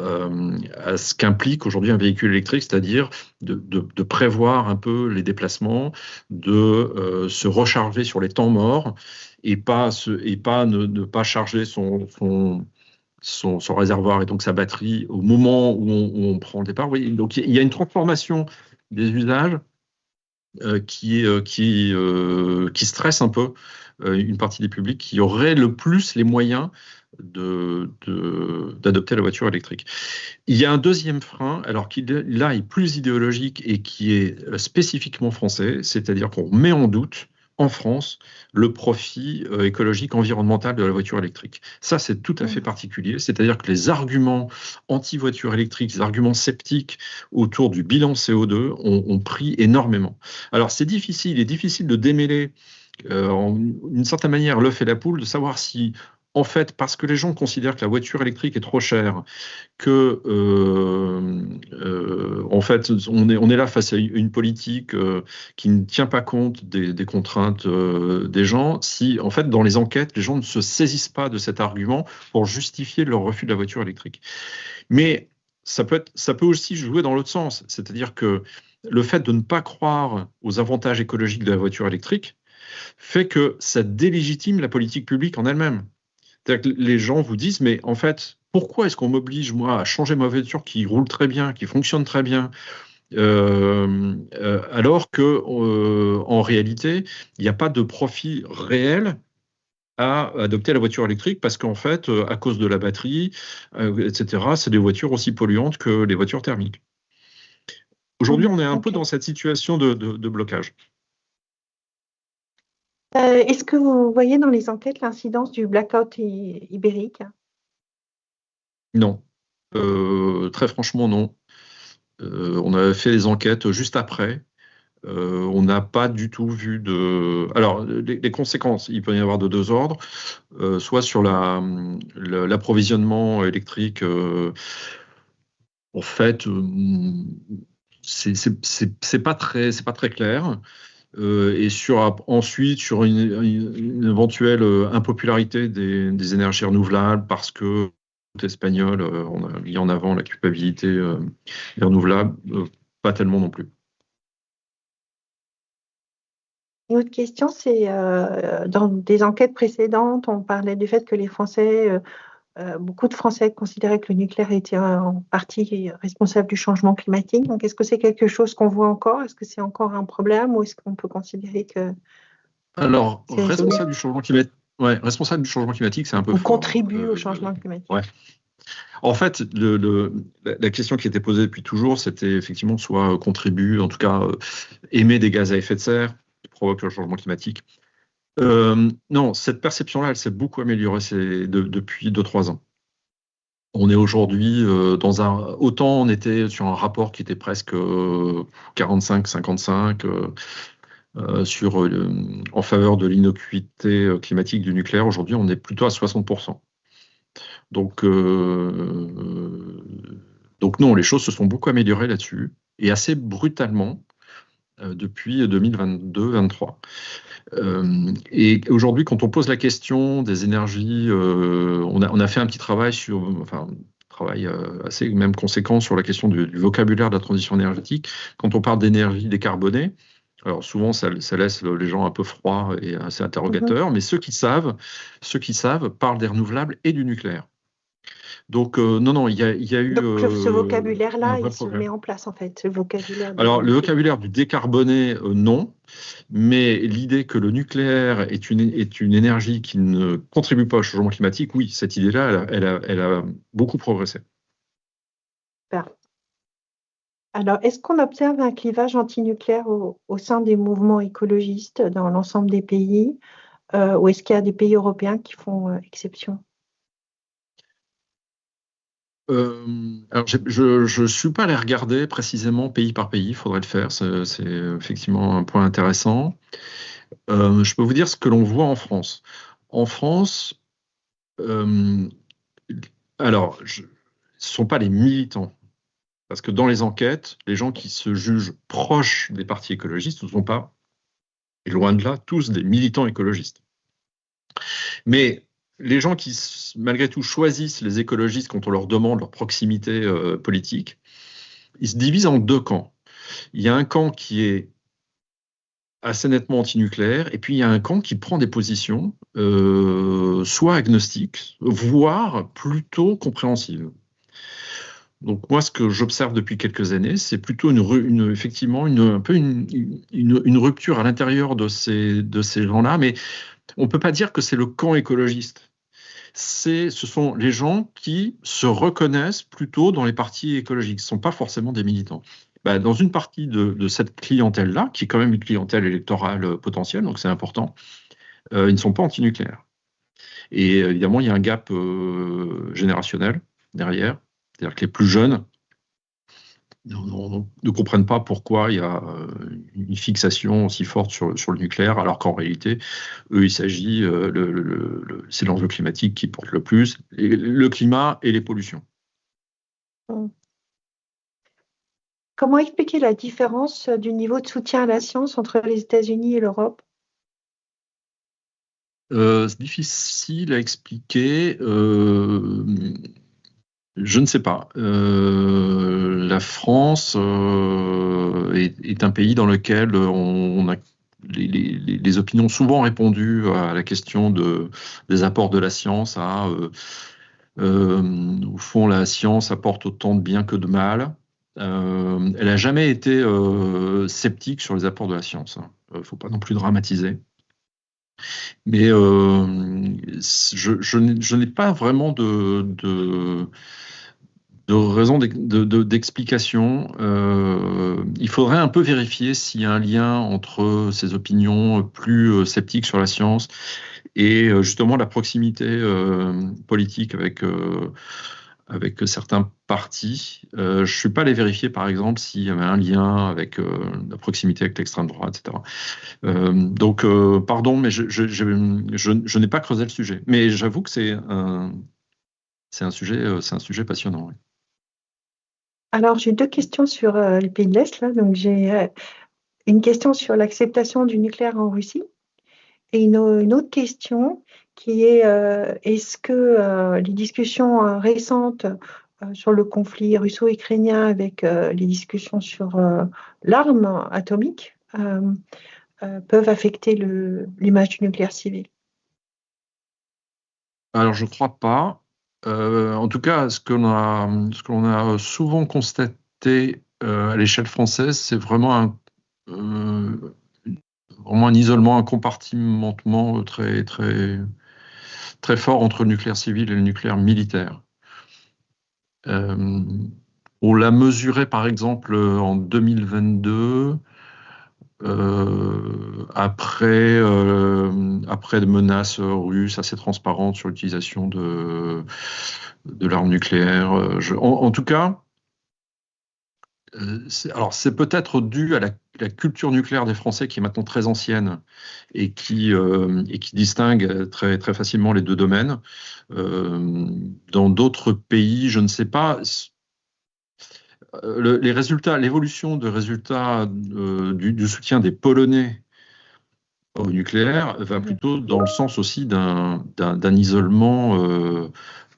ce qu'implique aujourd'hui un véhicule électrique, c'est-à-dire de prévoir un peu les déplacements, de se recharger sur les temps morts et ne pas charger son réservoir et donc sa batterie au moment où on prend le départ. Oui, donc il y a une transformation des usages qui stresse un peu une partie des publics qui auraient le plus les moyens d'adopter la voiture électrique. Il y a un deuxième frein, alors qui là est plus idéologique et qui est spécifiquement français, c'est-à-dire qu'on met en doute en France le profit écologique environnemental de la voiture électrique. Ça, c'est tout à fait particulier, c'est-à-dire que les arguments anti-voiture électrique, les arguments sceptiques autour du bilan CO2 ont pris énormément. Alors, il est difficile de démêler d'une certaine manière l'œuf et la poule, de savoir si, en fait, parce que les gens considèrent que la voiture électrique est trop chère, que en fait, on est là face à une politique qui ne tient pas compte des contraintes des gens, si, en fait, dans les enquêtes, les gens ne se saisissent pas de cet argument pour justifier leur refus de la voiture électrique. Mais ça peut aussi jouer dans l'autre sens, c'est-à-dire que le fait de ne pas croire aux avantages écologiques de la voiture électrique fait que ça délégitime la politique publique en elle-même. C'est-à-dire que les gens vous disent, mais en fait, pourquoi est-ce qu'on m'oblige, moi, à changer ma voiture qui roule très bien, qui fonctionne très bien, alors que en réalité, il n'y a pas de profit réel à adopter la voiture électrique parce qu'en fait, à cause de la batterie, etc., c'est des voitures aussi polluantes que les voitures thermiques. Aujourd'hui, on est un peu dans cette situation de blocage. Est-ce que vous voyez dans les enquêtes l'incidence du blackout ibérique? Non. Très franchement, non. On a fait les enquêtes juste après. On n'a pas du tout vu de... Alors, les conséquences, il peut y avoir de deux ordres. Soit sur l'approvisionnement électrique, en fait, c'est pas très clair. Et ensuite sur une éventuelle impopularité des énergies renouvelables parce que espagnol, on a mis en avant la culpabilité des renouvelables, pas tellement non plus. Une autre question, c'est dans des enquêtes précédentes, on parlait du fait que les Français, beaucoup de Français considéraient que le nucléaire était en partie responsable du changement climatique. Donc, est-ce que c'est quelque chose qu'on voit encore? Est-ce que c'est encore un problème ou est-ce qu'on peut considérer que... Alors, responsable du changement climatique, responsable du changement climatique, c'est un peu ou fort. Contribue au changement climatique. Ouais. En fait, la question qui était posée depuis toujours, c'était effectivement soit contribue, en tout cas émet des gaz à effet de serre, qui provoquent le changement climatique. Non, cette perception-là, elle s'est beaucoup améliorée depuis 2-3 ans. On est aujourd'hui autant on était sur un rapport qui était presque 45-55 en faveur de l'innocuité climatique du nucléaire. Aujourd'hui, on est plutôt à 60%. Donc non, les choses se sont beaucoup améliorées là-dessus, et assez brutalement depuis 2022-2023. Et aujourd'hui, quand on pose la question des énergies, on a fait un petit travail assez même conséquent sur la question du vocabulaire de la transition énergétique. Quand on parle d'énergie décarbonée, alors souvent ça laisse les gens un peu froids et assez interrogateurs, mais ceux qui savent parlent des renouvelables et du nucléaire. Donc non, il y a eu Donc ce un vocabulaire-là, vrai il se progrès. met en place en fait, ce vocabulaire. Alors le vocabulaire du décarboné, non, mais l'idée que le nucléaire est une énergie qui ne contribue pas au changement climatique, oui, cette idée-là, elle a beaucoup progressé. Super. Alors, est-ce qu'on observe un clivage antinucléaire au sein des mouvements écologistes dans l'ensemble des pays, ou est-ce qu'il y a des pays européens qui font exception? Alors, je ne suis pas allé regarder précisément pays par pays, il faudrait le faire, c'est effectivement un point intéressant. Je peux vous dire ce que l'on voit en France. En France, alors, ce ne sont pas les militants, parce que dans les enquêtes, les gens qui se jugent proches des partis écologistes ne sont pas, et loin de là, tous des militants écologistes. Mais les gens qui, malgré tout, choisissent les écologistes quand on leur demande leur proximité politique, ils se divisent en 2 camps. Il y a un camp qui est assez nettement antinucléaire, et puis il y a un camp qui prend des positions soit agnostiques, voire plutôt compréhensives. Donc moi, ce que j'observe depuis quelques années, c'est plutôt effectivement un peu une rupture à l'intérieur de ces gens-là, mais on ne peut pas dire que c'est le camp écologiste. Ce sont les gens qui se reconnaissent plutôt dans les partis écologiques, ce ne sont pas forcément des militants. Dans une partie de cette clientèle-là, qui est quand même une clientèle électorale potentielle, donc c'est important, ils ne sont pas antinucléaires. Et évidemment, il y a un gap générationnel derrière, c'est-à-dire que les plus jeunes ne comprennent pas pourquoi il y a une fixation aussi forte sur le nucléaire, alors qu'en réalité, eux, il s'agit, c'est l'enjeu climatique qui porte le plus, le climat et les pollutions. Comment expliquer la différence du niveau de soutien à la science entre les États-Unis et l'Europe? C'est difficile à expliquer. Je ne sais pas. La France est un pays dans lequel on a les opinions souvent répondu à la question des apports de la science. Au fond, la science apporte autant de bien que de mal. Elle n'a jamais été sceptique sur les apports de la science. Il ne faut pas non plus dramatiser. Mais je n'ai pas vraiment de raison d'explication. Il faudrait un peu vérifier s'il y a un lien entre ces opinions plus sceptiques sur la science et justement la proximité politique avec certains partis. Je ne suis pas allé vérifier, par exemple, s'il y avait un lien avec la proximité avec l'extrême droite, etc. Donc, pardon, mais je n'ai pas creusé le sujet. Mais j'avoue que c'est un sujet passionnant. Oui. Alors, j'ai 2 questions sur les pays de l'Est. Là. Donc, j'ai une question sur l'acceptation du nucléaire en Russie et une autre question qui est est-ce que les discussions récentes sur le conflit russo-ukrainien avec les discussions sur l'arme atomique peuvent affecter l'image du nucléaire civil? Alors, je ne crois pas. En tout cas, ce que l'on a souvent constaté à l'échelle française, c'est vraiment un isolement, un compartimentement très, très, très fort entre le nucléaire civil et le nucléaire militaire. On l'a mesuré, par exemple, en 2022, après de menaces russes assez transparentes sur l'utilisation de l'arme nucléaire. En tout cas, c'est peut-être dû à la culture nucléaire des Français qui est maintenant très ancienne et qui distingue très, très facilement les deux domaines. Dans d'autres pays, je ne sais pas. Les résultats, l'évolution de résultats du soutien des Polonais au nucléaire va plutôt dans le sens aussi d'un isolement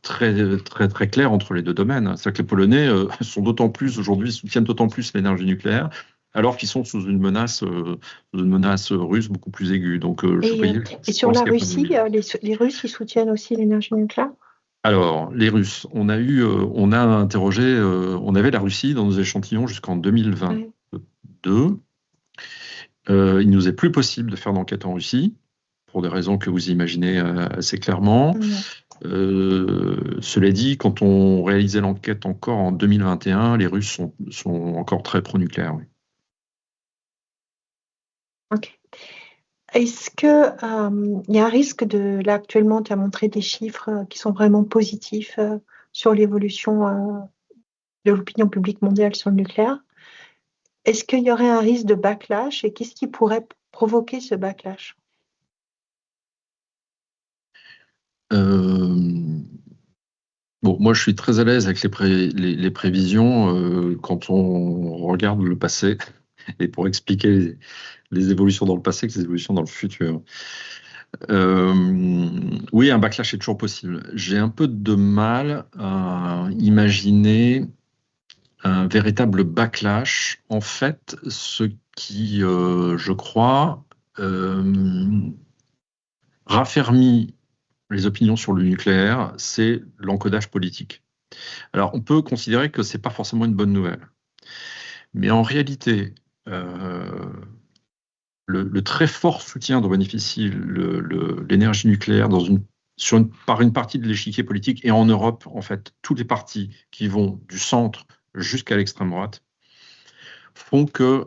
très, très, très clair entre les deux domaines. C'est-à-dire que les Polonais sont d'autant plus aujourd'hui, soutiennent d'autant plus l'énergie nucléaire, alors qu'ils sont sous une menace russe beaucoup plus aiguë. Donc, et sur la Russie, les Russes, ils soutiennent aussi l'énergie nucléaire? Alors, les Russes, on a interrogé, on avait la Russie dans nos échantillons jusqu'en 2022. Il nous est plus possible de faire d'enquête en Russie, pour des raisons que vous imaginez assez clairement. Cela dit, quand on réalisait l'enquête encore en 2021, les Russes sont encore très pro-nucléaires. Oui. Ok. Est-ce que il y a un risque là actuellement, tu as montré des chiffres qui sont vraiment positifs sur l'évolution de l'opinion publique mondiale sur le nucléaire. Est-ce qu'il y aurait un risque de backlash et qu'est-ce qui pourrait provoquer ce backlash? Bon, moi, je suis très à l'aise avec les prévisions quand on regarde le passé et pour expliquer les évolutions dans le passé que les évolutions dans le futur. Oui, un backlash est toujours possible. J'ai un peu de mal à imaginer un véritable backlash. En fait, ce qui, je crois, raffermit les opinions sur le nucléaire, c'est l'encodage politique. Alors, on peut considérer que ce n'est pas forcément une bonne nouvelle. Mais en réalité, le très fort soutien dont bénéficie l'énergie nucléaire par une partie de l'échiquier politique, et en Europe, en fait, tous les partis qui vont du centre jusqu'à l'extrême droite, font que,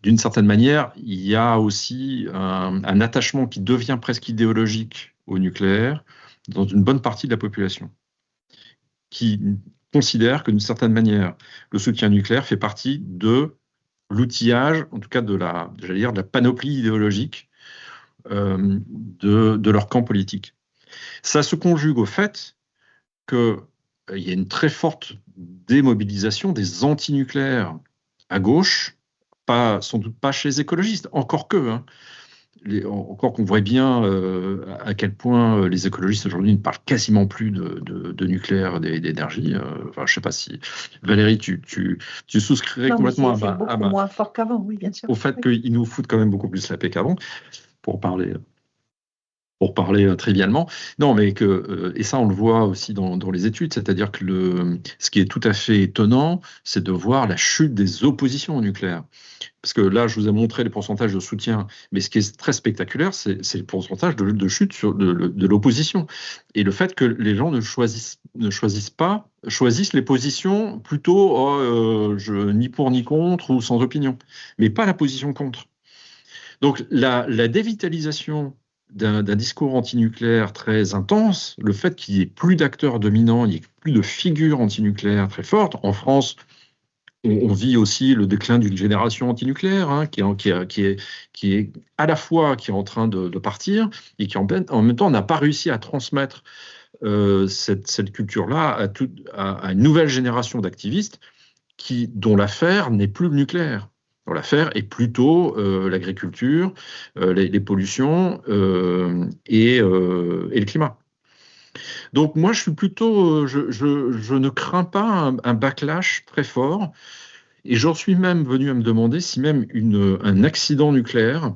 d'une certaine manière, il y a aussi un attachement qui devient presque idéologique au nucléaire dans une bonne partie de la population, qui considère que d'une certaine manière, le soutien nucléaire fait partie de l'outillage, en tout cas de la panoplie idéologique de leur camp politique. Ça se conjugue au fait qu'il y a une très forte démobilisation des antinucléaires à gauche, sans doute pas chez les écologistes, encore que, hein, encore qu'on voit bien à quel point les écologistes aujourd'hui ne parlent quasiment plus de nucléaire, d'énergie. Enfin, je ne sais pas si Valérie, tu souscrirais complètement moins fort qu'avant, oui, bien sûr. Au fait qu'ils nous foutent quand même beaucoup plus la paix qu'avant, pour parler trivialement. Non, mais et ça on le voit aussi dans les études, c'est-à-dire que ce qui est tout à fait étonnant, c'est de voir la chute des oppositions au nucléaire. Parce que là, je vous ai montré les pourcentages de soutien, mais ce qui est très spectaculaire, c'est le pourcentage de chute de l'opposition. Et le fait que les gens choisissent les positions plutôt ni pour ni contre ou sans opinion, mais pas la position contre. Donc la dévitalisation d'un discours antinucléaire très intense, le fait qu'il n'y ait plus d'acteurs dominants, il n'y ait plus de figures antinucléaires très fortes. En France, on vit aussi le déclin d'une génération antinucléaire, hein, qui est à la fois qui est en train de partir et qui en même temps n'a pas réussi à transmettre cette culture-là à une nouvelle génération d'activistes dont l'affaire n'est plus le nucléaire. L'affaire est plutôt l'agriculture, les pollutions et le climat. Donc moi, je suis plutôt, je ne crains pas un backlash très fort, et j'en suis même venu à me demander si même un accident nucléaire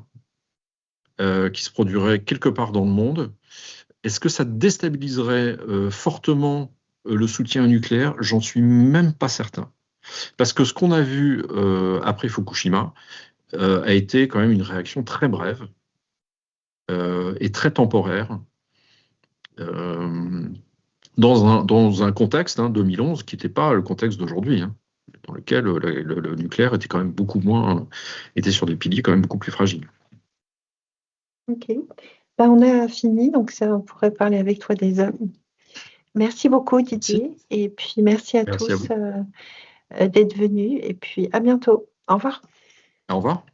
qui se produirait quelque part dans le monde, est-ce que ça déstabiliserait fortement le soutien nucléaire? J'en suis même pas certain. Parce que ce qu'on a vu après Fukushima a été quand même une réaction très brève et très temporaire dans un contexte, 2011, qui n'était pas le contexte d'aujourd'hui. dans lequel le nucléaire était quand même était sur des piliers quand même beaucoup plus fragiles. Ok. Ben, on a fini, donc ça, on pourrait parler avec toi des heures. Merci beaucoup, Merci. Didier. Et puis, merci à Merci à tous vous. d'être venus. Et puis, à bientôt. Au revoir. Au revoir.